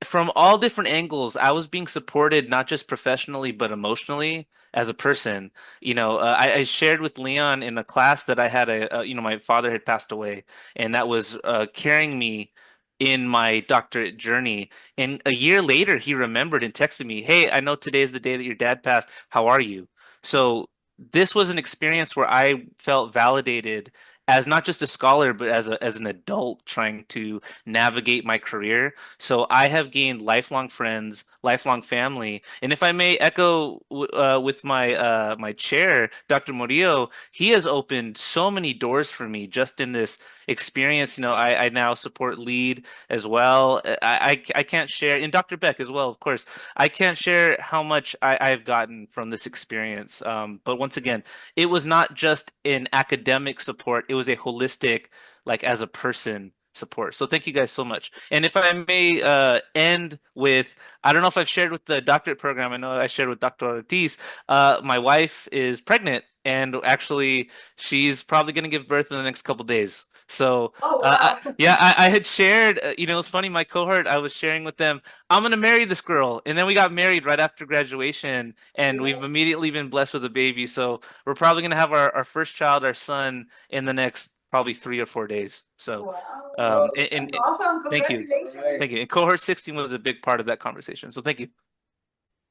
from all different angles, I was being supported not just professionally but emotionally as a person. I shared with Leon in a class that I had my father had passed away, and that was carrying me in my doctorate journey. And a year later, he remembered and texted me, "Hey, I know today is the day that your dad passed. How are you?" So this was an experience where I felt validated as not just a scholar, but as an adult trying to navigate my career. So I have gained lifelong friends, lifelong family. And if I may echo with my chair, Dr. Murillo, he has opened so many doors for me just in this experience. I now support LEAD as well. I can't share, and Dr. Beck as well, of course. I can't share how much I've gotten from this experience. But once again, it was not just an academic support, it was a holistic, like as a person support. So thank you guys so much. And if I may end with, I don't know if I've shared with the doctorate program. I know I shared with Dr. Ortiz. My wife is pregnant, and actually she's probably going to give birth in the next couple days. So I had shared, it's funny, my cohort, I was sharing with them, I'm going to marry this girl. And then we got married right after graduation, and we've immediately been blessed with a baby. So we're probably going to have our first child, our son, in the next probably 3 or 4 days. So, Awesome. thank you. Congratulations. Thank you. And cohort 16 was a big part of that conversation. So thank you.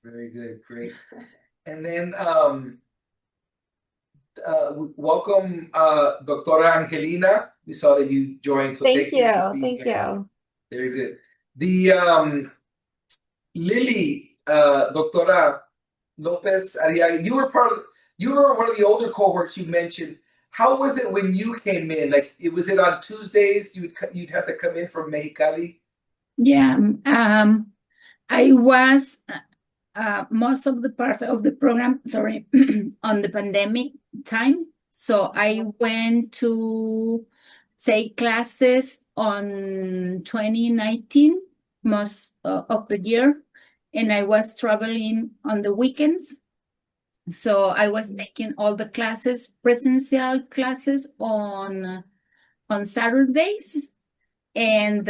Very good, great. And then welcome, Doctora Angelina. We saw that you joined, so thank you for being here. Very good. The Lily, Doctora Lopez Ariaga, you were one of the older cohorts you mentioned. How was it when you came in? Like, was it on Tuesdays? You'd have to come in from Mexicali? Yeah, I was most of the part of the program, sorry, on the pandemic time. So I went to take classes on 2019, most of the year, and I was traveling on the weekends. So I was taking all the classes, presential classes on Saturdays, and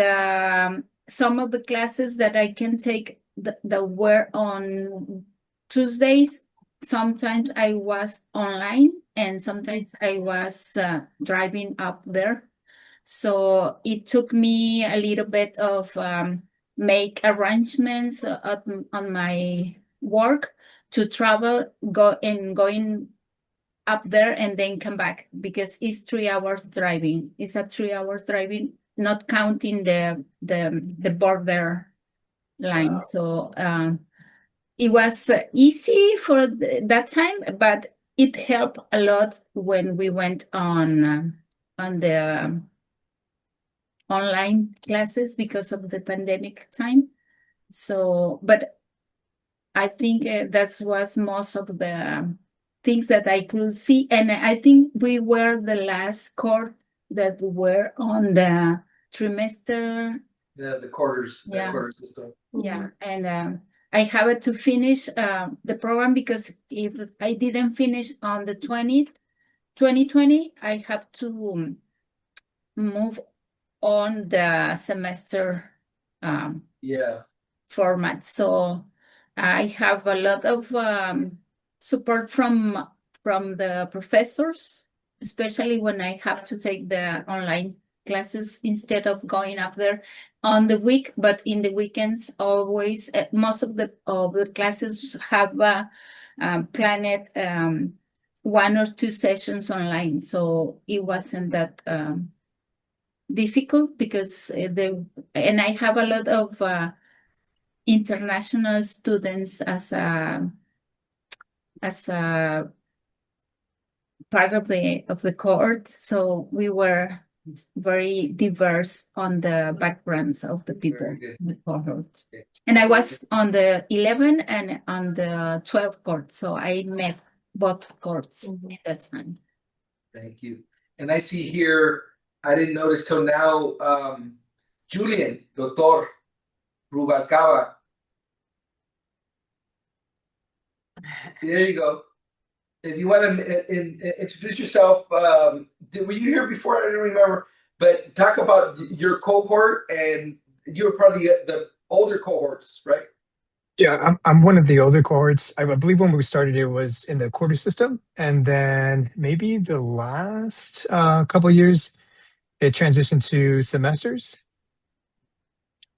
some of the classes that I can take that were on Tuesdays, sometimes I was online and sometimes I was driving up there. So it took me a little bit of make arrangements on my work to travel, going up there and then come back, because it's 3 hours driving. It's a 3 hours driving, not counting the border line. Wow. So it was easy for that time, but it helped a lot when we went on the online classes because of the pandemic time. So, but I think that was most of the things that I could see. And I think we were the last cohort that were on the trimester. The quarters, yeah. The quarter system. Yeah, and I have to finish the program, because if I didn't finish on the 2020, I have to move on the semester format. So I have a lot of support from the professors, especially when I have to take the online classes instead of going up there on the week. But in the weekends, always most of the classes have planned 1 or 2 sessions online, so it wasn't that difficult, because and I have a lot of international students as a part of the cohort, so we were very diverse on the backgrounds of the people in the cohort. And I was on the 11 and on the 12 cohort, so I met both cohorts at that time. Thank you. And I see here, I didn't notice till now, Julian, Dr. Rubalcaba. There you go. If you want to introduce yourself, were you here before? I don't remember, but talk about your cohort, and you were part of the older cohorts, right? Yeah, I'm one of the older cohorts. I believe when we started, it was in the quarter system, and then maybe the last couple of years, it transitioned to semesters.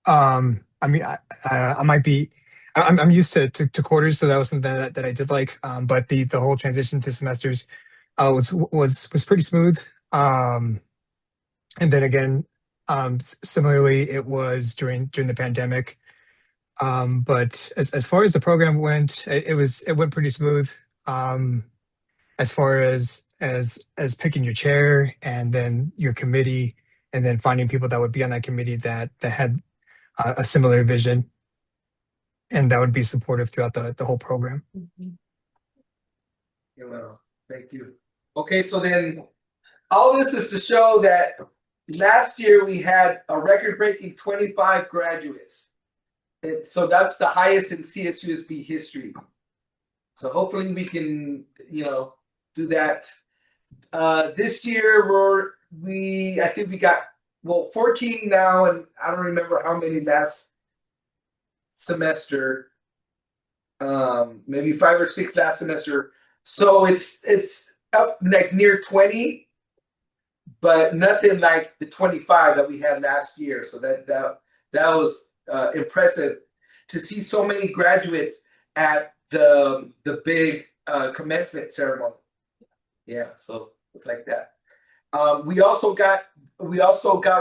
I mean, I might be. I'm used to quarters, so that was something that I did like. But the whole transition to semesters was pretty smooth. And then again, similarly, it was during the pandemic. But as far as the program went, it went pretty smooth. As far as picking your chair and then your committee, and then finding people that would be on that committee that had a similar vision, and that would be supportive throughout the whole program. Well, thank you. Okay, so then all this is to show that last year we had a record-breaking 25 graduates. So that's the highest in CSUSB history. So hopefully we can, do that. This year I think we got 14 now, and I don't remember how many last semester. Maybe 5 or 6 last semester. So it's up like near 20, but nothing like the 25 that we had last year. So that was impressive to see so many graduates at the big commencement ceremony. Yeah, so it's like that. We also got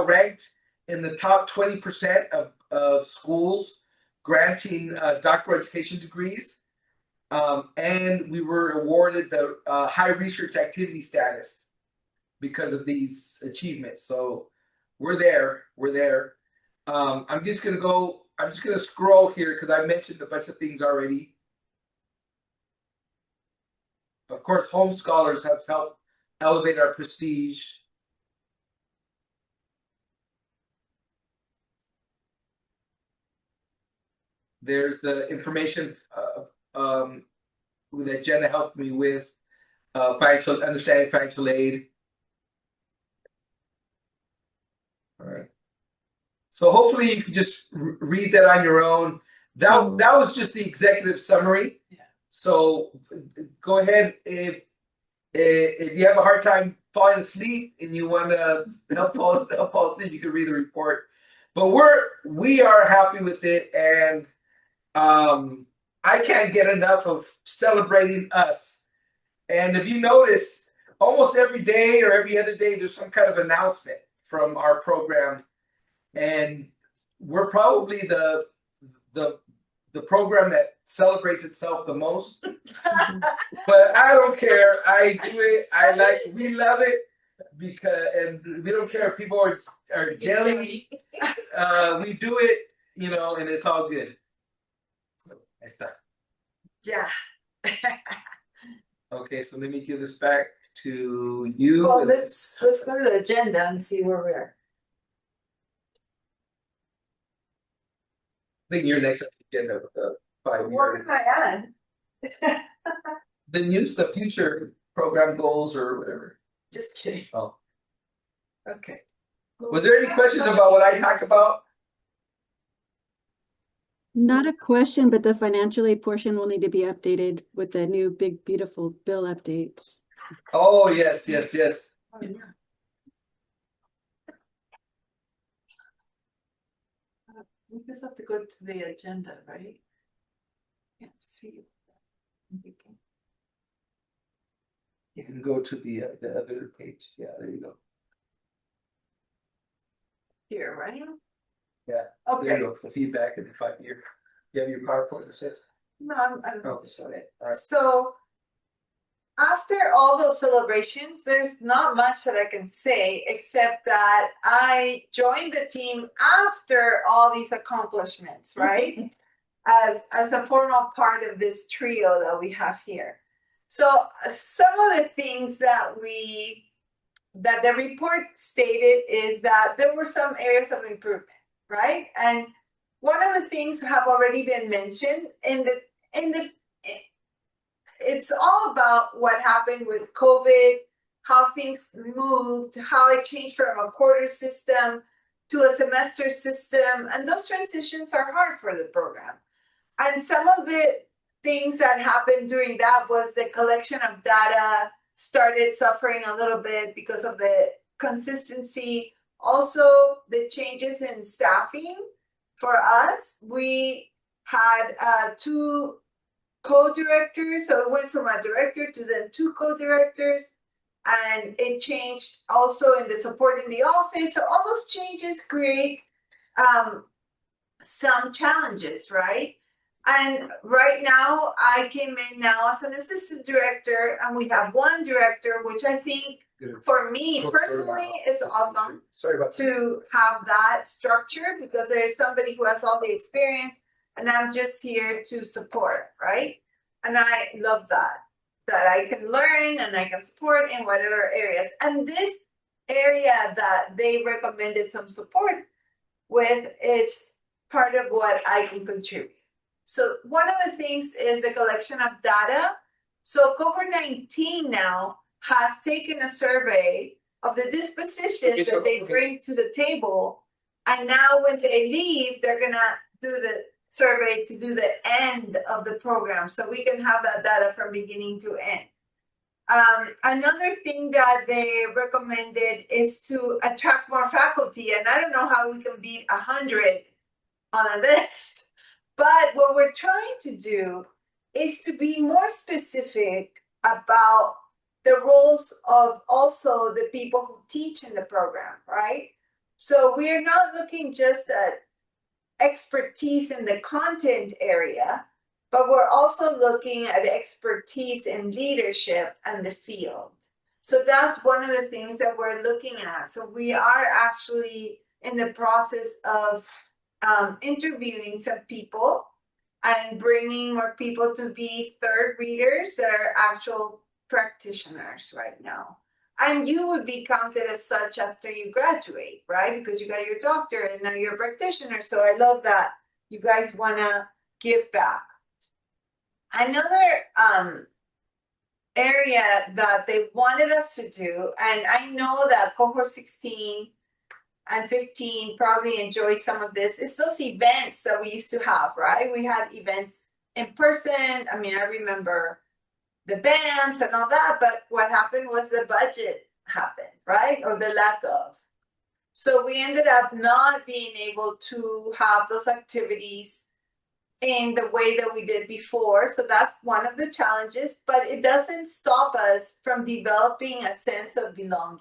ranked in the top 20% of schools granting doctoral education degrees, and we were awarded the high research activity status because of these achievements. So we're there. I'm just gonna scroll here because I mentioned a bunch of things already. Of course, Home Scholars have helped elevate our prestige. There's the information that Jenna helped me with, understanding financial aid. All right. So hopefully you can just read that on your own. That was just the executive summary. Yeah. So go ahead, if you have a hard time falling asleep and you want to help fall asleep, you can read the report. But we are happy with it, and I can't get enough of celebrating us. And if you notice, almost every day or every other day, there's some kind of announcement from our program, and we're probably the program that celebrates itself the most. But I don't care. I do it. We love it and we don't care if people are jelly. We do it, and it's all good. So nice stuff. Yeah. Okay, so let me give this back to you. Well, let's go to the agenda and see where we are. I think you're next on the agenda with the 5 year. What can I add? Then use the future program goals or whatever. Just kidding. Oh. Okay. Was there any questions about what I talked about? Not a question, but the financial aid portion will need to be updated with the new big, beautiful bill updates. Oh, yes. Oh, yeah. We just have to go to the agenda, right? Can't see. You can go to the other page. Yeah, there you go. Here, right? Yeah. Okay. There you go. The feedback and the 5 year. You have your PowerPoint that says? No, I don't know. Oh, it. Right. So after all those celebrations, there's not much that I can say except that I joined the team after all these accomplishments, right? As a formal part of this trio that we have here. So some of the things that the report stated is that there were some areas of improvement, right? And one of the things have already been mentioned it's all about what happened with COVID, how things moved, how it changed from a quarter system to a semester system. And those transitions are hard for the program. And some of the things that happened during that was the collection of data started suffering a little bit because of the consistency. Also, the changes in staffing for us. We had 2 co-directors, so it went from a director to then 2 co-directors, and it changed also in the support in the office. So all those changes create some challenges, right? And right now, I came in now as an assistant director, and we have 1 director, which I think for me personally is awesome. Sorry about to have that structure, because there is somebody who has all the experience and I'm just here to support, right? And I love that I can learn and I can support in whatever areas. And this area that they recommended some support with is part of what I can contribute. So one of the things is the collection of data. So Cohort 19 now has taken a survey of the dispositions that they bring to the table. And now when they leave, they're gonna do the survey to do the end of the program. So we can have that data from beginning to end. Another thing that they recommended is to attract more faculty. And I don't know how we can beat 100 on a list, but what we're trying to do is to be more specific about the roles of also the people who teach in the program, right? So we're not looking just at expertise in the content area, but we're also looking at expertise in leadership and the field. So that's one of the things that we're looking at. So we are actually in the process of interviewing some people and bringing more people to be third readers that are actual practitioners right now. And you would be counted as such after you graduate, right? Because you got your doctor and now you're a practitioner. So I love that you guys want to give back. Another area that they wanted us to do, and I know that Cohort 16 and 15 probably enjoy some of this, is those events that we used to have, right? We had events in person. I mean, I remember the bands and all that, but what happened was the budget happened, right? Or the lack of. So we ended up not being able to have those activities in the way that we did before. So that's one of the challenges, but it doesn't stop us from developing a sense of belonging.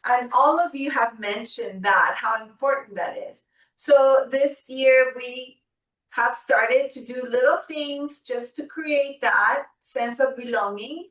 And all of you have mentioned that, how important that is. So this year we have started to do little things just to create that sense of belonging.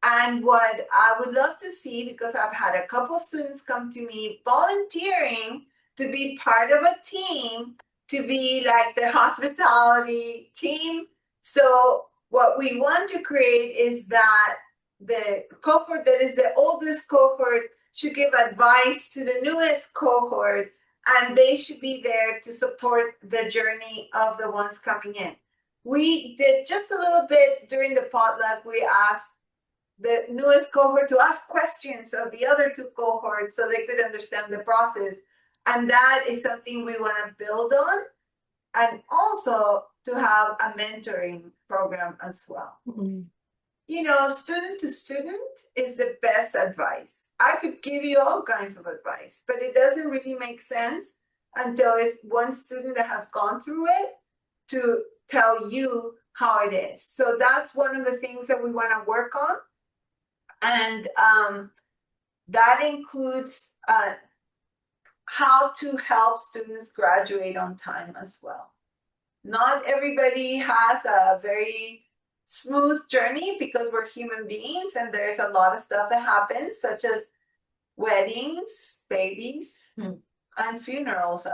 And what I would love to see, because I've had a couple students come to me volunteering to be part of a team, to be like the hospitality team. So what we want to create is that the cohort that is the oldest cohort should give advice to the newest cohort, and they should be there to support the journey of the ones coming in. We did just a little bit during the potluck. We asked the newest cohort to ask questions of the other two cohorts so they could understand the process. And that is something we want to build on, and also to have a mentoring program as well. Mm-hmm. You know, student to student is the best advice. I could give you all kinds of advice, but it doesn't really make sense until it's one student that has gone through it to tell you how it is. So that's one of the things that we want to work on. And that includes how to help students graduate on time as well. Not everybody has a very smooth journey because we're human beings and there's a lot of stuff that happens, such as weddings, babies, and funerals,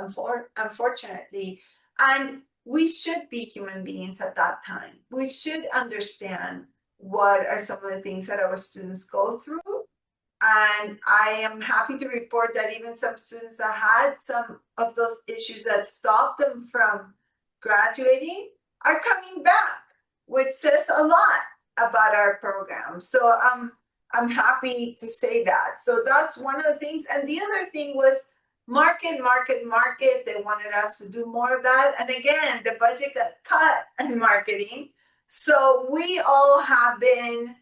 unfortunately. And we should be human beings at that time. We should understand what are some of the things that our students go through. And I am happy to report that even some students that had some of those issues that stopped them from graduating are coming back, which says a lot about our program. So I'm happy to say that. So that's one of the things. And the other thing was market. They wanted us to do more of that. And again, the budget got cut in marketing. So we all have been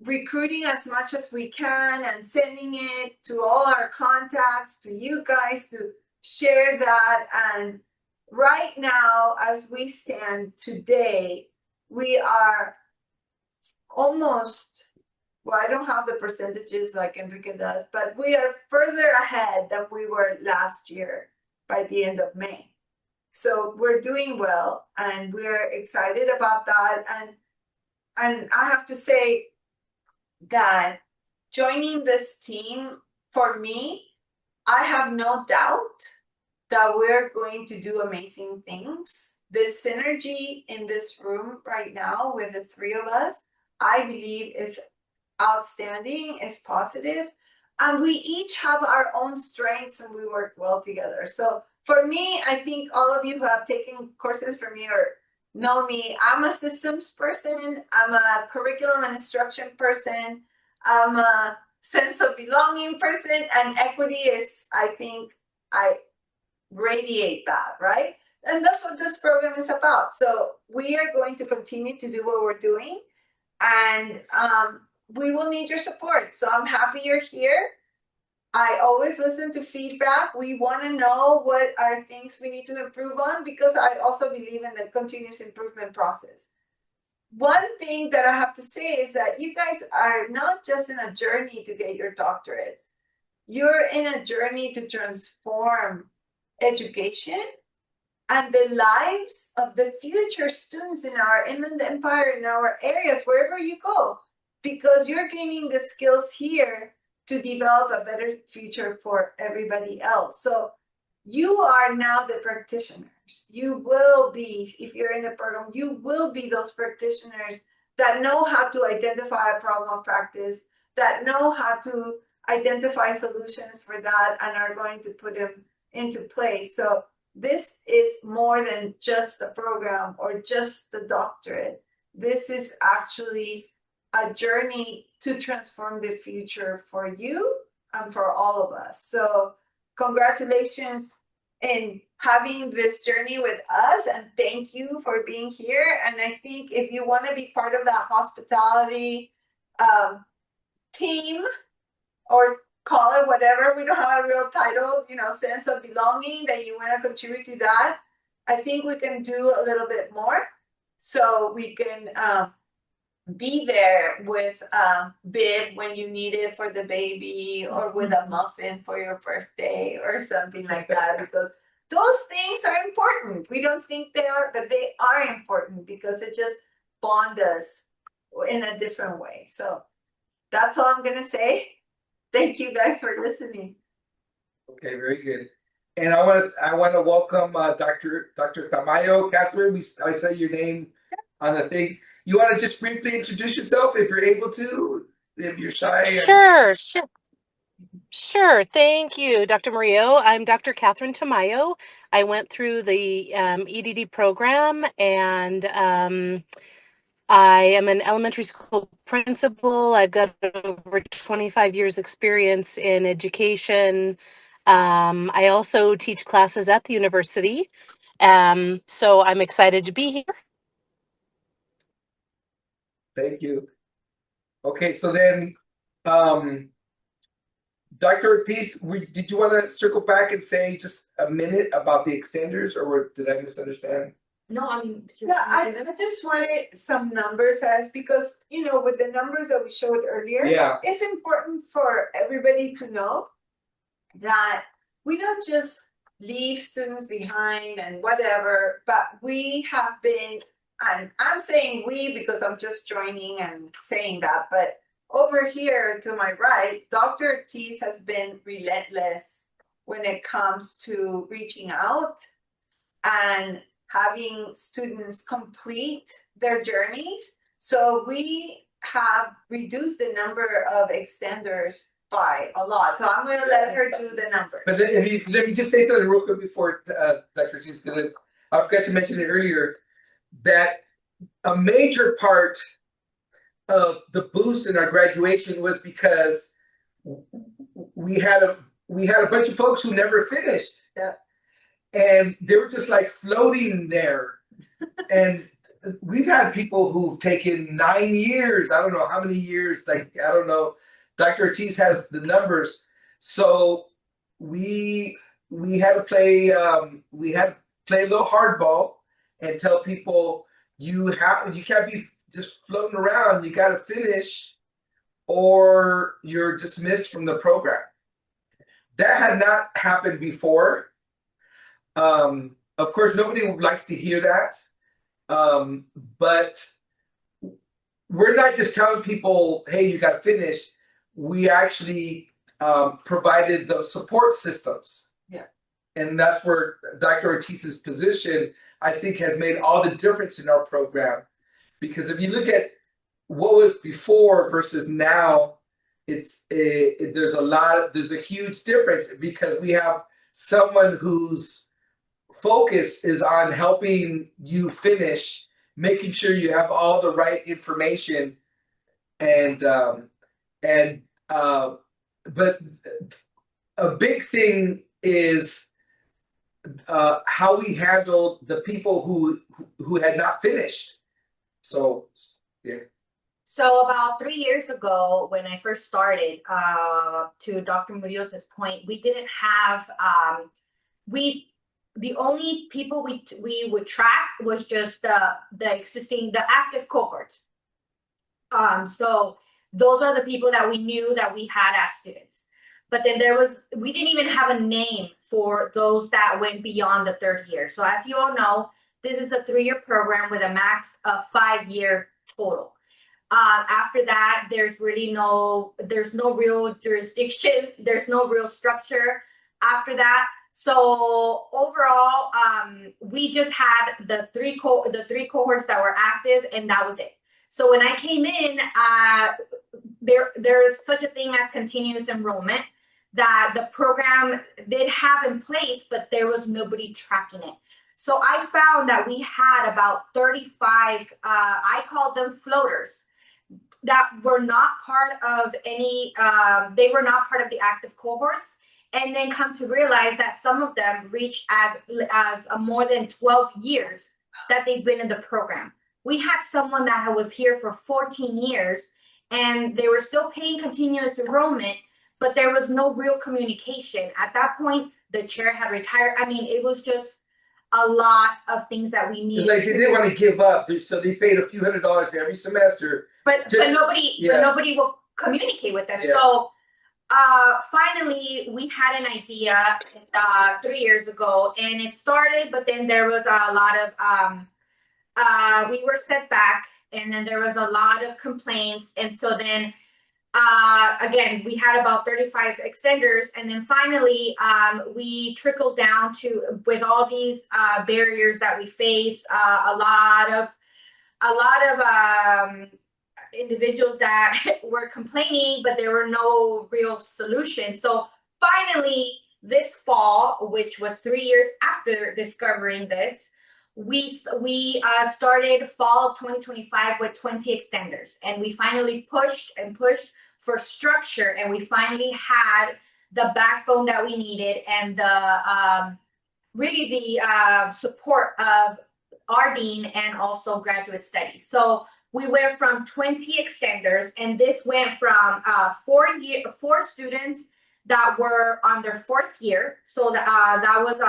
recruiting as much as we can and sending it to all our contacts, to you guys to share that. And right now, as we stand today, we are almost, well, I don't have the percentages like Enrique does, but we are further ahead than we were last year by the end of May. So we're doing well and we're excited about that. And I have to say that joining this team, for me, I have no doubt that we're going to do amazing things. The synergy in this room right now with the three of us, I believe is outstanding, is positive. And we each have our own strengths and we work well together. So for me, I think all of you who have taken courses from me or know me, I'm a systems person, I'm a curriculum and instruction person, I'm a sense of belonging person, and equity is, I think, I radiate that, right? And that's what this program is about. So we are going to continue to do what we're doing, and we will need your support. So I'm happy you're here. I always listen to feedback. We want to know what are things we need to improve on, because I also believe in the continuous improvement process. One thing that I have to say is that you guys are not just in a journey to get your doctorates. You're in a journey to transform education and the lives of the future students in our Inland Empire, in our areas, wherever you go, because you're gaining the skills here to develop a better future for everybody else. So you are now the practitioners. You will be, if you're in the program, you will be those practitioners that know how to identify a problem of practice, that know how to identify solutions for that, and are going to put them into place. So this is more than just a program or just the doctorate. This is actually a journey to transform the future for you and for all of us. So congratulations in having this journey with us, and thank you for being here. And I think if you want to be part of that hospitality team, or call it whatever, we don't have a real title, sense of belonging, that you want to contribute to that, I think we can do a little bit more. So we can be there with bib when you need it for the baby, or with a muffin for your birthday or something like that, because those things are important. We don't think they are, but they are important, because it just bonds us in a different way. So that's all I'm gonna say. Thank you guys for listening. Okay, very good. And I want to welcome Dr. Tamayo. Catherine, I say your name on the thing. You want to just briefly introduce yourself if you're able to, if you're shy? Sure. Thank you, Dr. Murillo. I'm Dr. Catherine Tamayo. I went through the EDD program, and I am an elementary school principal. I've got over 25 years experience in education. I also teach classes at the university. So I'm excited to be here. Thank you. Okay, so then, Dr. Ortiz, did you want to circle back and say just a minute about the extenders, or did I misunderstand? No, I mean, yeah, I just wanted some numbers, as because with the numbers that we showed earlier, Yeah, it's important for everybody to know that we don't just leave students behind and whatever, but we have been, and I'm saying we because I'm just joining and saying that, but over here to my right, Dr. Ortiz has been relentless when it comes to reaching out and having students complete their journeys. So we have reduced the number of extenders by a lot. So I'm going to let her do the numbers. but then, let me just say something real quick before Dr. Ortiz, because I forgot to mention it earlier, that a major part of the boost in our graduation was because we had a bunch of folks who never finished. Yeah. And they were just like floating there. And we've had people who've taken 9 years, I don't know how many years, like, I don't know. Dr. Ortiz has the numbers. So we had to play a little hardball and tell people you can't be just floating around, you gotta finish or you're dismissed from the program. That had not happened before. Of course, nobody likes to hear that, but we're not just telling people, hey, you got to finish. We actually provided the support systems. Yeah. And that's where Dr. Ortiz's position, I think, has made all the difference in our program. Because if you look at what was before versus now, there's a huge difference because we have someone whose focus is on helping you finish, making sure you have all the right information, but a big thing is how we handle the people who had not finished. So yeah. So about 3 years ago, when I first started, to Dr. Murillo's point, we didn't have the only people we would track was just the active cohort. So those are the people that we knew that we had as students. But then we didn't even have a name for those that went beyond the 3rd year. So as you all know, this is a 3-year program with a max of 5-year total. After that, there's no real jurisdiction. There's no real structure after that. So overall, we just had the three cohorts that were active, and that was it. So when I came in, there is such a thing as continuous enrollment that the program did have in place, but there was nobody tracking it. So I found that we had about 35, I called them floaters, that were not part of any, they were not part of the active cohorts, and then come to realize that some of them reached as more than 12 years that they've been in the program. We had someone that was here for 14 years, and they were still paying continuous enrollment, but there was no real communication. At that point, the chair had retired. I mean, it was just a lot of things that we needed. Like they didn't want to give up, so they paid a few $100s every semester. But nobody will communicate with them. Yeah. So finally, we had an idea 3 years ago, and it started. But then there was a lot of we were set back, and then there was a lot of complaints, and so then. Again, we had about 35 extenders, and then finally we trickled down to, with all these barriers that we face, a lot of individuals that were complaining, but there were no real solutions. So finally, this fall, which was 3 years after discovering this, we started fall of 2025 with 20 extenders, and we finally pushed for structure, and we finally had the backbone that we needed, and the really the support of our dean and also graduate studies. So we went from 20 extenders, and this went from 4 students that were on their 4th year. So that was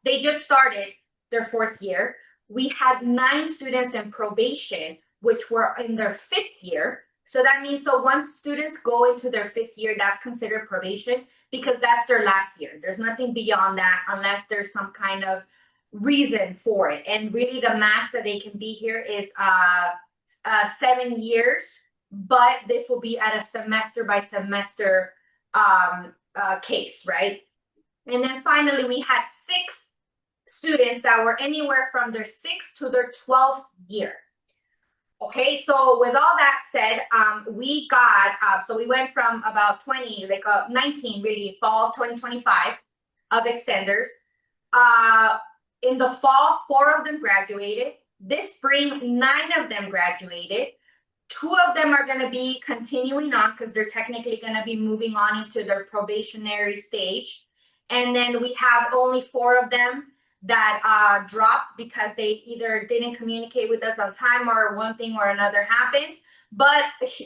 they just started their 4th year. We had 9 students in probation, which were in their 5th year. So that means, once students go into their 5th year, that's considered probation, because that's their last year. There's nothing beyond that unless there's some kind of reason for it. And really the max that they can be here is 7 years, but this will be at a semester by semester case, right? And then finally we had 6 students that were anywhere from their 6th to their 12th year. Okay, so with all that said, we got, so we went from about 20, 19 really, fall of 2025 of extenders. In the fall, 4 of them graduated. This spring, 9 of them graduated. 2 of them are going to be continuing on because they're technically going to be moving on into their probationary stage. And then we have only 4 of them that dropped because they either didn't communicate with us on time, or one thing or another happened. But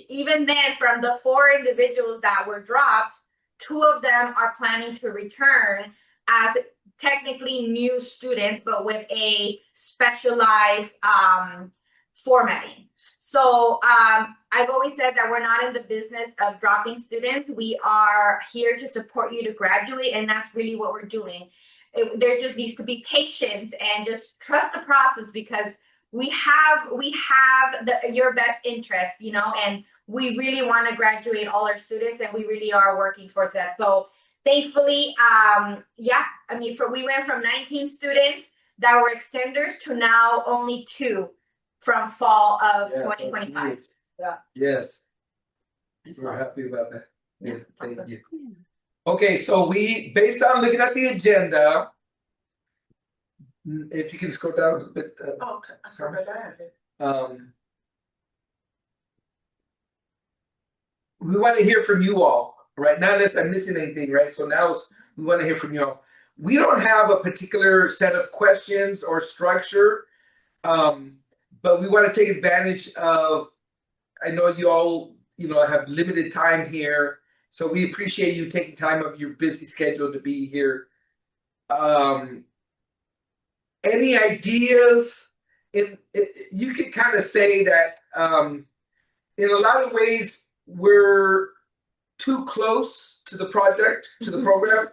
even then, from the 4 individuals that were dropped, 2 of them are planning to return as technically new students, but with a specialized formatting. So I've always said that we're not in the business of dropping students. We are here to support you to graduate, and that's really what we're doing. There just needs to be patience and just trust the process, because we have your best interest, and we really want to graduate all our students, and we really are working towards that. So thankfully, we went from 19 students that were extenders to now only 2 from fall of 2025. Yeah. Yes. We're happy about that. Yeah, thank you. Okay, so we, based on looking at the agenda, if you can scroll down a bit. Oh, okay. I forgot I had it. We want to hear from you all, right? Not unless I'm missing anything, right? So now we want to hear from you all. We don't have a particular set of questions or structure, but we want to take advantage of, I know you all, have limited time here, so we appreciate you taking time of your busy schedule to be here. Any ideas? You could kind of say that in a lot of ways we're too close to the project, to the program,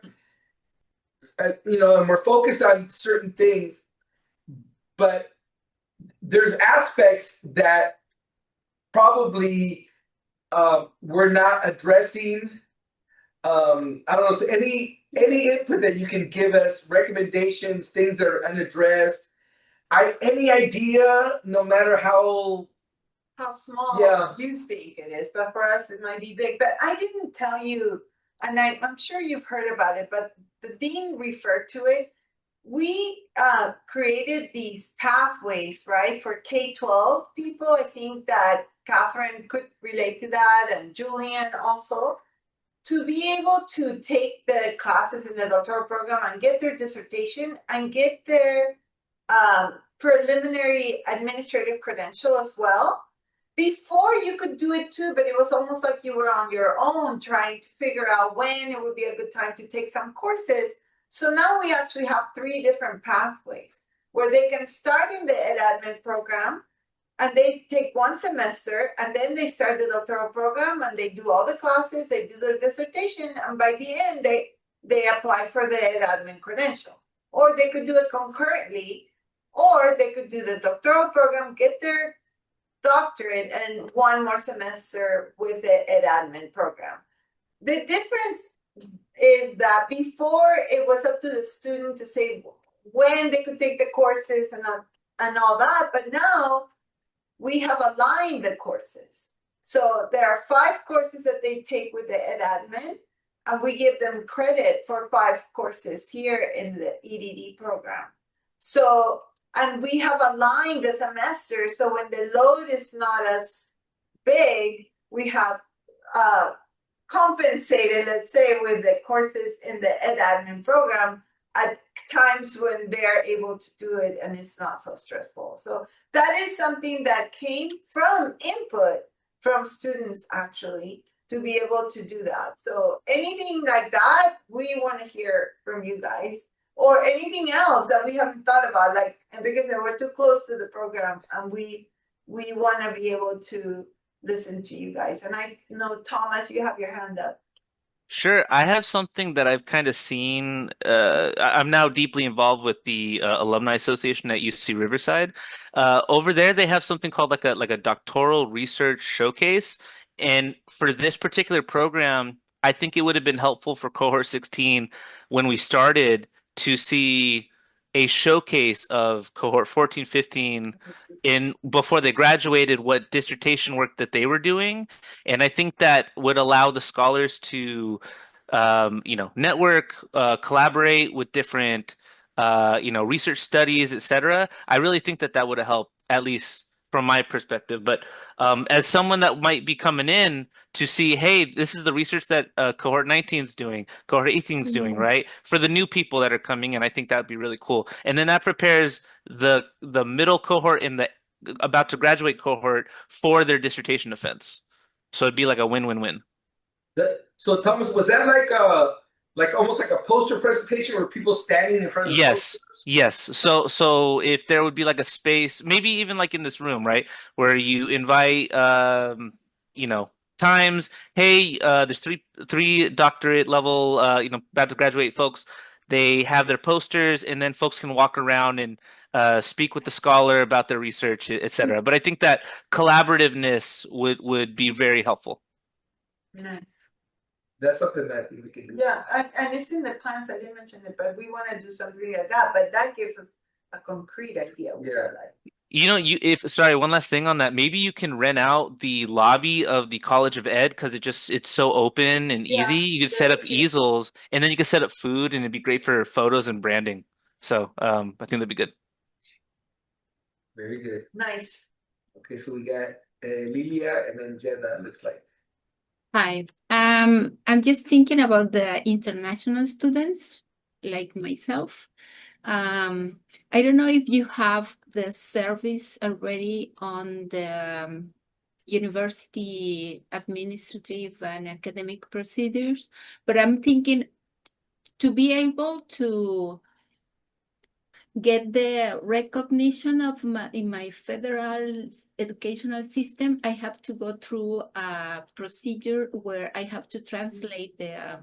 and we're focused on certain things, but there's aspects that probably we're not addressing. I don't know, so any input that you can give us, recommendations, things that are unaddressed. Any idea, no matter how small you think it is, but for us it might be big. But I didn't tell you, and I'm sure you've heard about it, but the dean referred to it. We created these pathways, right, for K-12 people. I think that Catherine could relate to that, and Julian also, to be able to take the classes in the doctoral program and get their dissertation and get their preliminary administrative credential as well. Before you could do it too, but it was almost like you were on your own trying to figure out when it would be a good time to take some courses. So now we actually have 3 different pathways where they can start in the Ed Admin program and they take 1 semester and then they start the doctoral program and they do all the classes, they do their dissertation, and by the end they apply for the Ed Admin credential. Or they could do it concurrently, or they could do the doctoral program, get their doctorate, and 1 more semester with the Ed Admin program. The difference is that before it was up to the student to say when they could take the courses and all that, but now we have aligned the courses. So there are 5 courses that they take with the Ed Admin, and we give them credit for 5 courses here in the EDD program. So, and we have aligned the semester, so when the load is not as big, we have compensated, let's say, with the courses in the Ed Admin program at times when they're able to do it and it's not so stressful. So that is something that came from input from students, actually, to be able to do that. So anything like that, we want to hear from you guys, or anything else that we haven't thought about, like, and because we're too close to the programs and we want to be able to listen to you guys. And I know, Thomas, you have your hand up. Sure. I have something that I've kind of seen. I'm now deeply involved with the Alumni Association at UC Riverside. Over there, they have something called like a doctoral research showcase. And for this particular program, I think it would have been helpful for Cohort 16 when we started to see a showcase of Cohort 14, 15 in before they graduated, what dissertation work that they were doing. And I think that would allow the scholars to, network, collaborate with different, research studies, etc. I really think that would have helped, at least from my perspective. But as someone that might be coming in to see, hey, this is the research that Cohort 19 is doing, Cohort 18 is doing, right? For the new people that are coming in, I think that would be really cool. And then that prepares the middle cohort and the about to graduate cohort for their dissertation defense. So it'd be like a win-win-win. So Thomas, was that like almost like a poster presentation where people standing in front of the posters? Yes. So if there would be like a space, maybe even like in this room, right, where you invite times, hey, there's three doctorate level about to graduate folks. They have their posters, and then folks can walk around and speak with the scholar about their research, etc. But I think that collaborativeness would be very helpful. Nice. That's something that we can do. Yeah, and it's in the plans. I didn't mention it, but we want to do something like that. But that gives us a concrete idea, which I like. You know, sorry, one last thing on that. Maybe you can rent out the lobby of the College of Ed because it's so open and Yeah, easy. You could set up easels and then you could set up food and it'd be great for photos and branding. So, I think that'd be good. Very good. Nice. Okay, so we got Lilia and then Jenna, looks like. Hi. I'm just thinking about the international students like myself. I don't know if you have the service already on the university administrative and academic procedures, but I'm thinking to be able to get the recognition of in my federal educational system, I have to go through a procedure where I have to translate the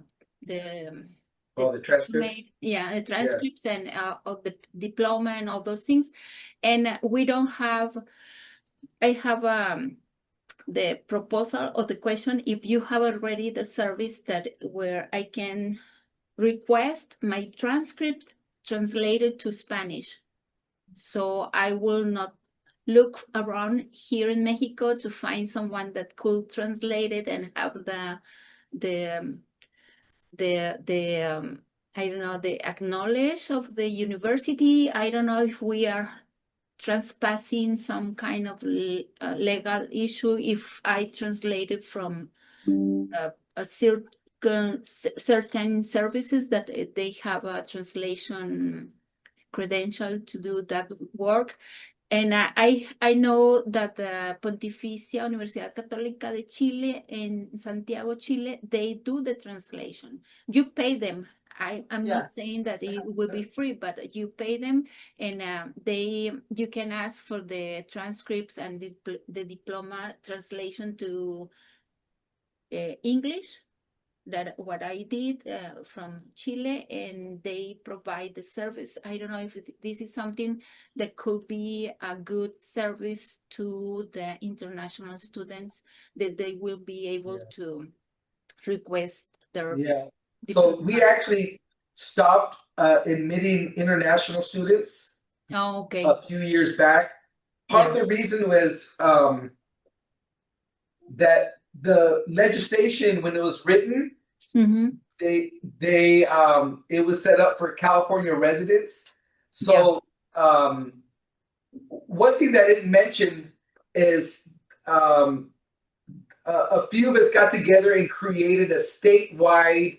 transcript? the transcripts and of the diploma and all those things. And we don't have, I have the proposal or the question, if you have already the service that where I can request my transcript translated to Spanish. So I will not look around here in Mexico to find someone that could translate it and have the I don't know, the acknowledge of the university. I don't know if we are trespassing some kind of legal issue if I translate it from a certain services that they have a translation credential to do that work. And I know that the Pontificia Universidad Católica de Chile in Santiago, Chile, they do the translation. You pay them. I'm not saying that it will be free, but you pay them, and you can ask for the transcripts and the diploma translation to English. That what I did from Chile, and they provide the service. I don't know if this is something that could be a good service to the international students, that they will be able to request their So we actually stopped admitting international students a few years back. Part of the reason was that the legislation, when it was written, it was set up for California residents. So one thing that I didn't mention is a few of us got together and created a statewide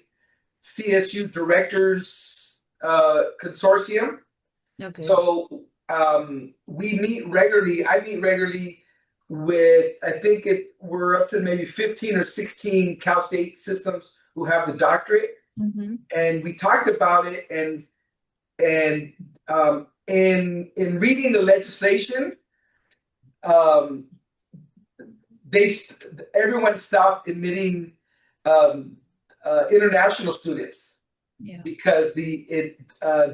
CSU directors consortium. Okay. So we meet regularly. I meet regularly with, I think we're up to maybe 15 or 16 Cal State systems who have the doctorate. And we talked about it, and in reading the legislation, everyone stopped admitting international students because the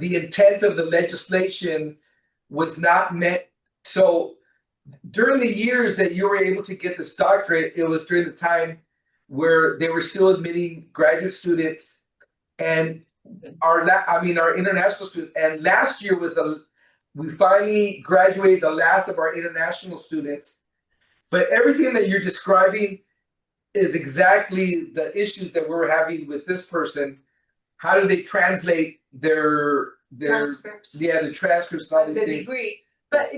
intent of the legislation was not met. So during the years that you were able to get this doctorate, it was during the time where they were still admitting graduate students and our international students. And last year we finally graduated the last of our international students. But everything that you're describing is exactly the issues that we're having with this person. How do they translate their transcripts? The transcripts and all these things. Degree. But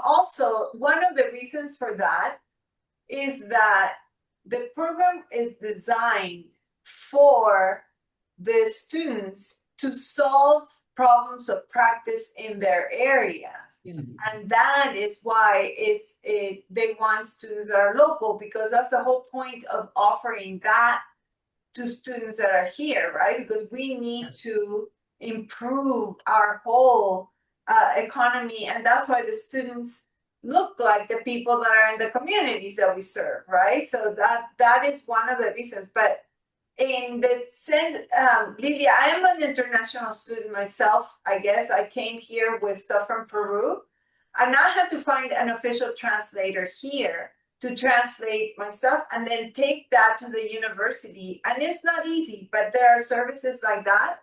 also one of the reasons for that is that the program is designed for the students to solve problems of practice in their area. And that is why they want students that are local, because that's the whole point of offering that to students that are here, right? Because we need to improve our whole economy, and that's why the students look like the people that are in the communities that we serve, right? So that is one of the reasons. But in the sense, Lilia, I am an international student myself. I guess I came here with stuff from Peru, and I had to find an official translator here to translate my stuff and then take that to the university. And it's not easy, but there are services like that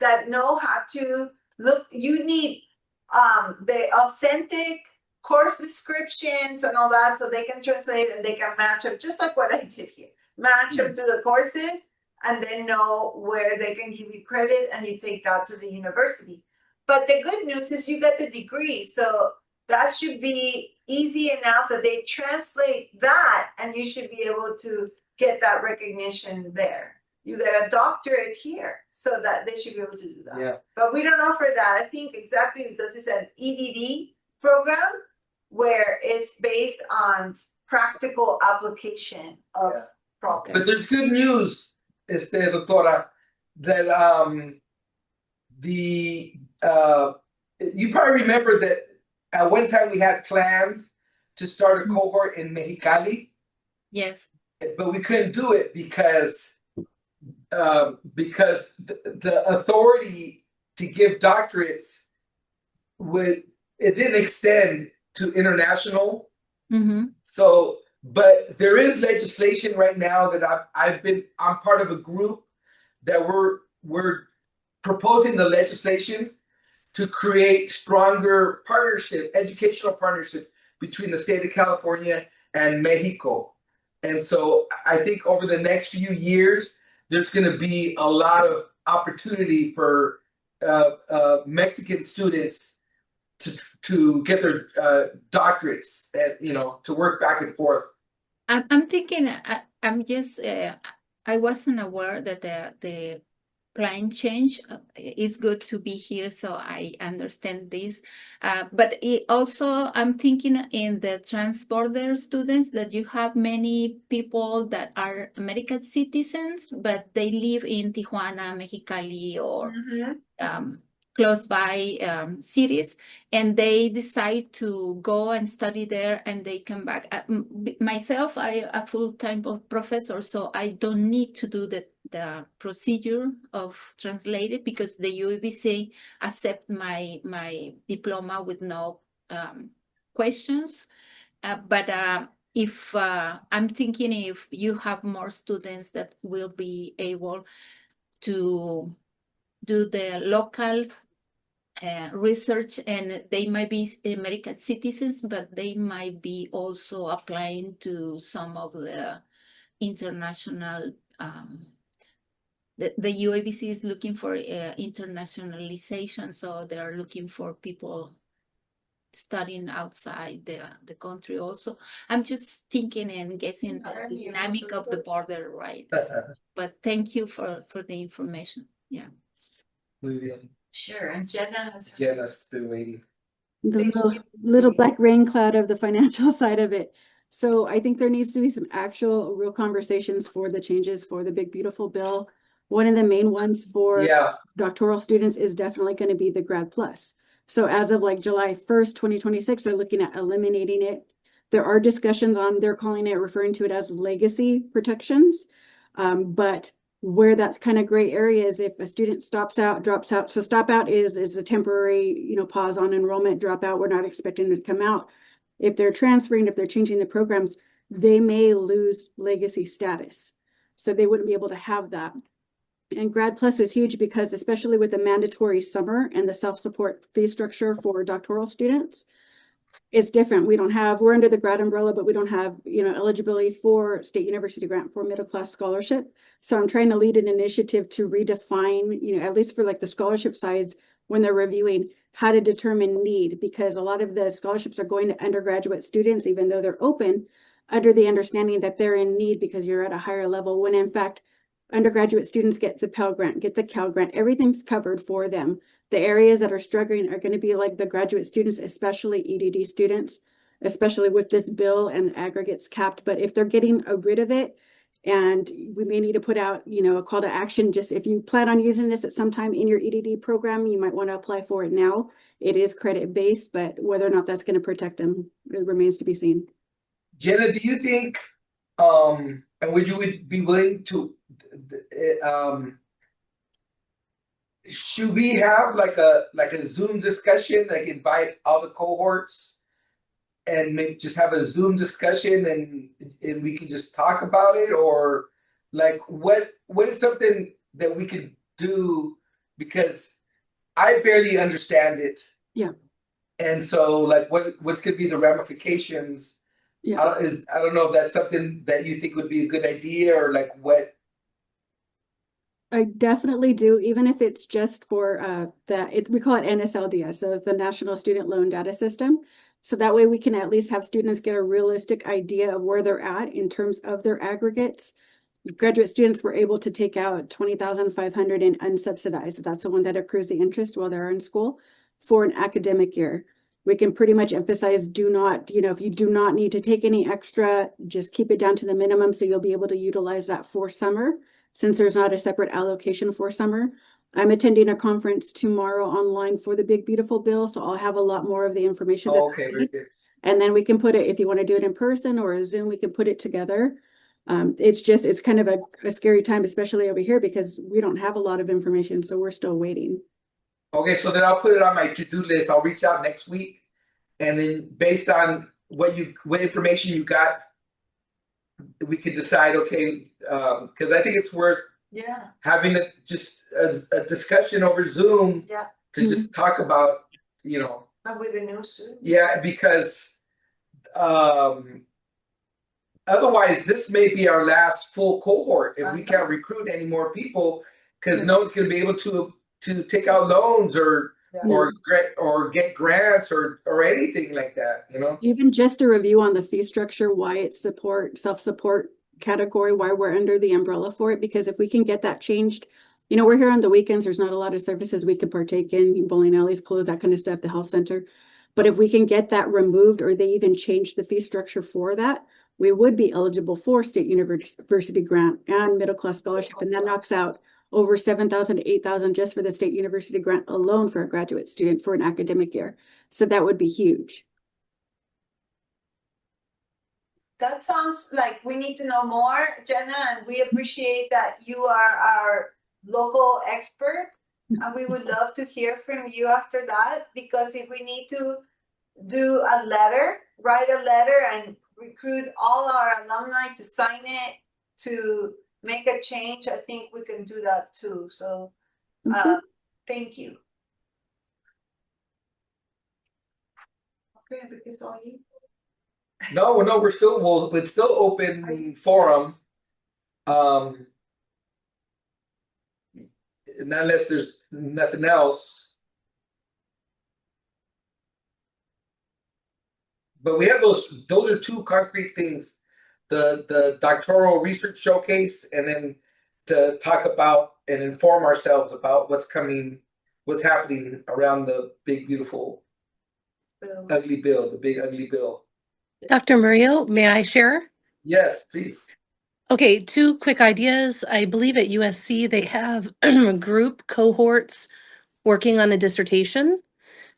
that know how to look. You need the authentic course descriptions and all that, so they can translate and they can match them, just like what I did here. Match them to the courses and then know where they can give you credit and you take that to the university. But the good news is you get the degree, so that should be easy enough that they translate that and you should be able to get that recognition there. You get a doctorate here, so that they should be able to do that. Yeah. But we don't offer that, I think, exactly because it's an EDD program where it's based on practical application of problems. But there's good news, doctora, that you probably remember that at one time we had plans to start a cohort in Mexicali. Yes. But we couldn't do it because the authority to give doctorates it didn't extend to international. Mm-hmm. So, but there is legislation right now that I'm part of a group that we're proposing the legislation to create stronger educational partnership between the state of California and Mexico. And so I think over the next few years, there's going to be a lot of opportunity for Mexican students to get their doctorates and to work back and forth. I'm thinking. I'm just. I wasn't aware that the plan change is good to be here, so I understand this. But it also, I'm thinking in the transborder students that you have many people that are American citizens, but they live in Tijuana, Mexicali, or close by cities, and they decide to go and study there and they come back. Myself, I a full-time professor, so I don't need to do the procedure of translated because the UABC accept my diploma with no questions. But if I'm thinking if you have more students that will be able to do the local research, and they might be American citizens, but they might be also applying to some of the international. The UABC is looking for internationalization, so they are looking for people studying outside the country also. I'm just thinking and guessing the dynamic of the border, right? But thank you for the information. Yeah. Sure, and Jenna's been waiting. The little black rain cloud of the financial side of it. So I think there needs to be some actual real conversations for the changes for the big beautiful bill. One of the main ones for doctoral students is definitely going to be the Grad Plus. So as of like July 1st, 2026, they're looking at eliminating it. There are discussions on, they're calling it, referring to it as legacy protections. But where that's kind of gray area is if a student stops out, drops out. So stop out is a temporary, pause on enrollment, drop out. We're not expecting them to come out. If they're transferring, if they're changing the programs, they may lose legacy status. So they wouldn't be able to have that. And Grad Plus is huge because especially with the mandatory summer and the self-support fee structure for doctoral students, it's different. We're under the grad umbrella, but we don't have, eligibility for state university grant for middle class scholarship. So I'm trying to lead an initiative to redefine, at least for like the scholarship sides when they're reviewing how to determine need, because a lot of the scholarships are going to undergraduate students, even though they're open, under the understanding that they're in need because you're at a higher level, when in fact, undergraduate students get the Pell Grant, get the Cal Grant, everything's covered for them. The areas that are struggling are going to be like the graduate students, especially EDD students, especially with this bill and the aggregates capped. But if they're getting rid of it, and we may need to put out, a call to action, just if you plan on using this at some time in your EDD program, you might want to apply for it now. It is credit-based, but whether or not that's going to protect them, it remains to be seen. Jenna, do you think, and would you be willing to, should we have like a Zoom discussion, like invite all the cohorts and maybe just have a Zoom discussion and we can just talk about it? Or like what is something that we could do, because I barely understand it. Yeah. And so like what could be the ramifications? Yeah. I don't know if that's something that you think would be a good idea or like what. I definitely do, even if it's just for we call it NSLDS, so the National Student Loan Data System. So that way we can at least have students get a realistic idea of where they're at in terms of their aggregates. Graduate students were able to take out 20,500 in unsubsidized. That's the one that accrues the interest while they're in school for an academic year. We can pretty much emphasize do not, if you do not need to take any extra, just keep it down to the minimum so you'll be able to utilize that for summer, since there's not a separate allocation for summer. I'm attending a conference tomorrow online for the Big Beautiful Bill, so I'll have a lot more of the information that I Okay, very need. good. And then we can put it, if you want to do it in person or a Zoom, we can put it together. It's kind of a scary time, especially over here, because we don't have a lot of information, so we're still waiting. Okay, so then I'll put it on my to-do list. I'll reach out next week, and then based on what information you got, we could decide. Okay, because I think it's worth having just a discussion over Zoom to just talk about, with the new students. Yeah, because otherwise this may be our last full cohort if we can't recruit any more people, because no one's going to be able to take out loans or get grants or anything like that, Even just a review on the fee structure, why it's self-support category, why we're under the umbrella for it, because if we can get that changed, we're here on the weekends, there's not a lot of services we could partake in, bowling alleys closed, that kind of stuff, the health center. But if we can get that removed, or they even change the fee structure for that, we would be eligible for state university grant and middle class scholarship. And that knocks out over 7,000 to 8,000 just for the state university grant alone for a graduate student for an academic year. So that would be huge. That sounds like we need to know more, Jenna, and we appreciate that you are our local expert. And we would love to hear from you after that, because if we need to write a letter and recruit all our alumni to sign it to make a change, I think we can do that too. So thank you. Okay, because all you. No, it's still open forum. Unless there's nothing else. But we have those are two concrete things. The doctoral research showcase, and then to talk about and inform ourselves about what's happening around the big, beautiful, ugly bill, the big, ugly bill. Dr. Murillo, may I share? Yes, please. Okay, two quick ideas. I believe at USC they have group cohorts working on a dissertation.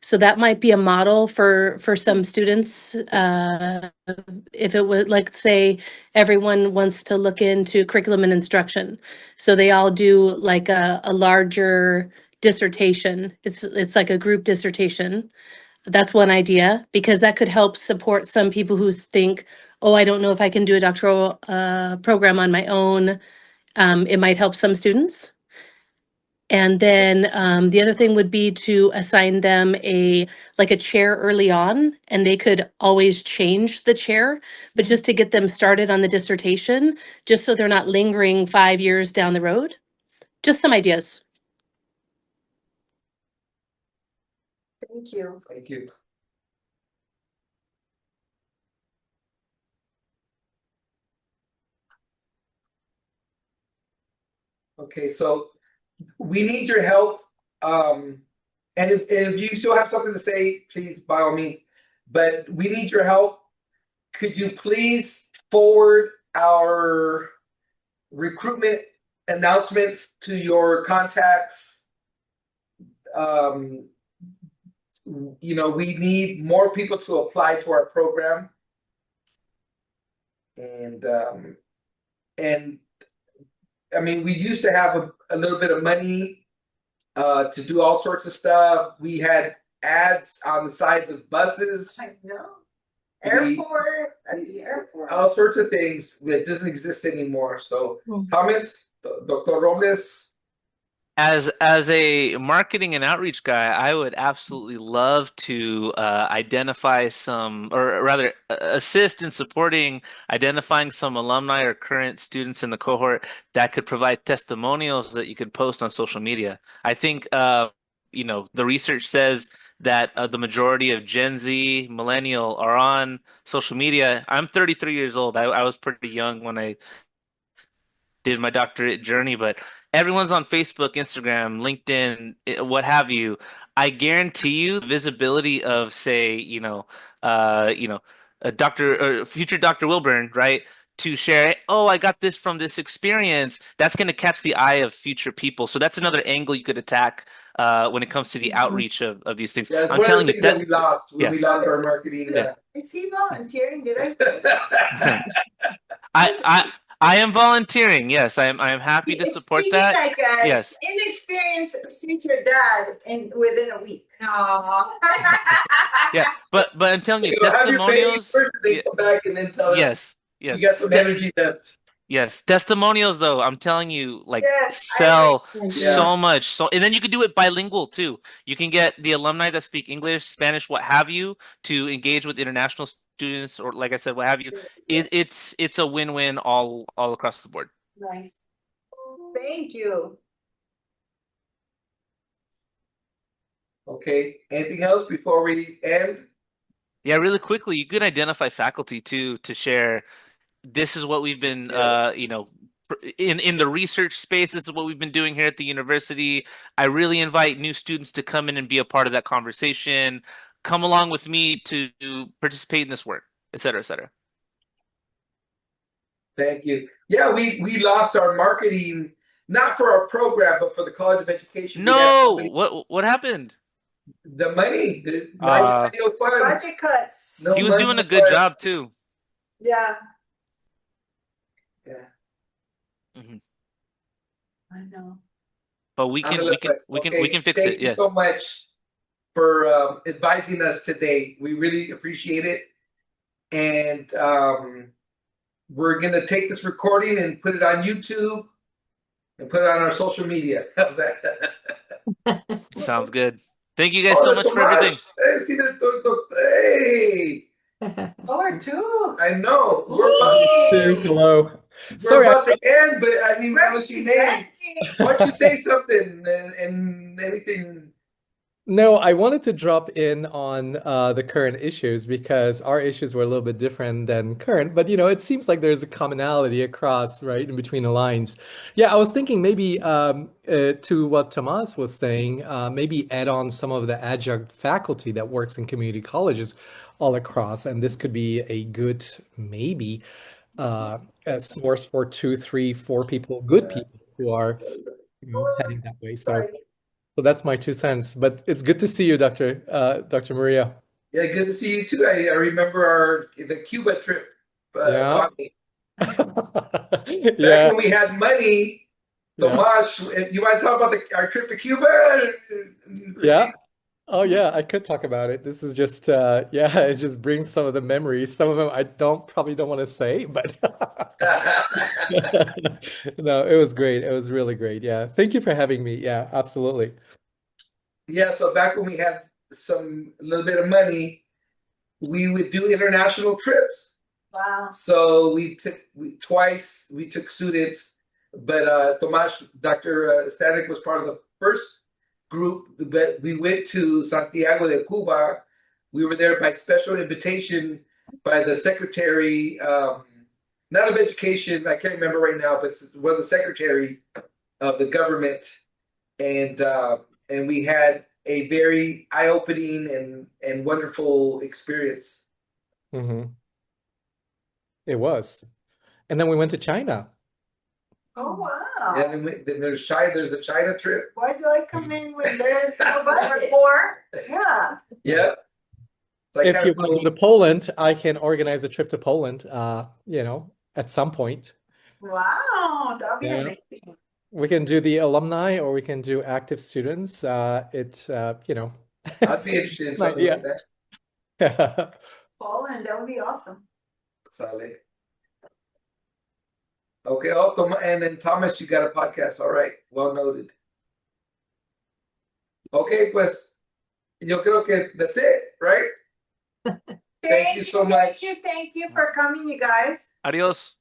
So that might be a model for some students. If it would, like, say, everyone wants to look into curriculum and instruction. So they all do like a larger dissertation. It's like a group dissertation. That's one idea, because that could help support some people who think, oh, I don't know if I can do a doctoral program on my own. It might help some students. And then the other thing would be to assign them a chair early on, and they could always change the chair, but just to get them started on the dissertation, just so they're not lingering 5 years down the road. Just some ideas. Thank you. Thank you. Okay, so we need your help. And if you still have something to say, please, by all means. But we need your help. Could you please forward our recruitment announcements to your contacts? We need more people to apply to our program. And I mean, we used to have a little bit of money to do all sorts of stuff. We had ads on the sides of buses. I know. Airport, at the airport. All sorts of things that doesn't exist anymore. So, Thomas, Dr. Robles. As a marketing and outreach guy, I would absolutely love to identify some, or rather, assist in supporting identifying some alumni or current students in the cohort that could provide testimonials that you could post on social media. I think, the research says that the majority of Gen Z, millennial, are on social media. I'm 33 years old. I was pretty young when I did my doctorate journey, but everyone's on Facebook, Instagram, LinkedIn, what have you. I guarantee you, the visibility of, say, a doctor or future Dr. Wilburn, right? To share, oh, I got this from this experience. That's going to catch the eye of future people. So that's another angle you could attack when it comes to the outreach of these things. Yeah, it's I'm one of the telling you things that, that we lost when we yes, lost our marketing. yeah. Is he volunteering? Did I? I I am volunteering. Yes, I am happy to support Speaking that. like an Yes. inexperienced future dad within a week. No. Yeah, but I'm telling you, We'll have your baby testimonials. first, and then Yeah, come back and then tell us yes, you yes, got some energy left. yes. Testimonials, though, I'm telling you, like Yes, sell I agree. so much. So, and then you can do it bilingual too. You can get the alumni that speak English, Spanish, what have you, to engage with international students, or like I said, what have you. It's a win-win all across the board. Nice. Thank you. Okay. Anything else before we end? Yeah, really quickly, you could identify faculty too to share. This is what we've been, Yes. in the research space. This is what we've been doing here at the university. I really invite new students to come in and be a part of that conversation. Come along with me to participate in this work, et cetera, et cetera. Thank you. Yeah, we lost our marketing, not for our program, but for the College of Education. We had No, somebody, what happened? the money, the Uh, no fund, Budget cuts. no he was money, doing no a good fund. job too. Yeah, Yeah, Mhm. I know. But we can Okay, fix thank it. you Yeah. so much for advising us today. We really appreciate it. And we're gonna take this recording and put it on YouTube and put it on our social media. How's that? Sounds good. Thank you guys Oh, so the much for everything. Tomash. Hey, see hey. Or two. I know. Hello. We're Sorry, about to end, but I mean, what was your name? Representing. Why don't you say something and anything? No, I wanted to drop in on the current issues because our issues were a little bit different than current, but it seems like there's a commonality across, right, in between the lines. Yeah, I was thinking maybe to what Tomas was saying, maybe add on some of the adjunct faculty that works in community colleges all across, and this could be a good maybe a source for 2, 3, 4 people, good people who are heading that way. So that's my 2 cents. But it's good to see you, Dr. Maria. Yeah, good to see you too. I remember the Cuba trip, Yeah. Bonnie. Back Yeah. when we had money, Yeah. Tomas, you want to talk about our trip to Cuba? Yeah. Oh yeah, I could talk about it. This is just yeah, it just brings some of the memories. Some of them I probably don't want to say, but no, it was great. It was really great. Yeah. Thank you for having me. Yeah, absolutely. Yeah, so back when we had a little bit of money, we would do international trips. Wow. So we took students, but Dr. Stanek was part of the first group. But we went to Santiago de Cuba. We were there by special invitation by the secretary, not of education, I can't remember right now, but was the secretary of the government, and we had a very eye-opening and wonderful experience. Mm-hmm. It was. And then we went to China. Oh wow. Yeah, then there's a China trip. Why do I come in when there's no budget? More? Yeah. Yeah. If you want to go to Poland, I can organize a trip to Poland, at some point. Wow, that'd be Yeah. amazing. We can do the alumni or we can do active students. I'd be interested in something like that. Yeah. Poland, that would be awesome. Solid. Okay, and then Thomas, you got a podcast. All right, well noted. Okay, pues, yo creo que that's it, right? Thank you so much. Thank you for coming, you guys. Adios.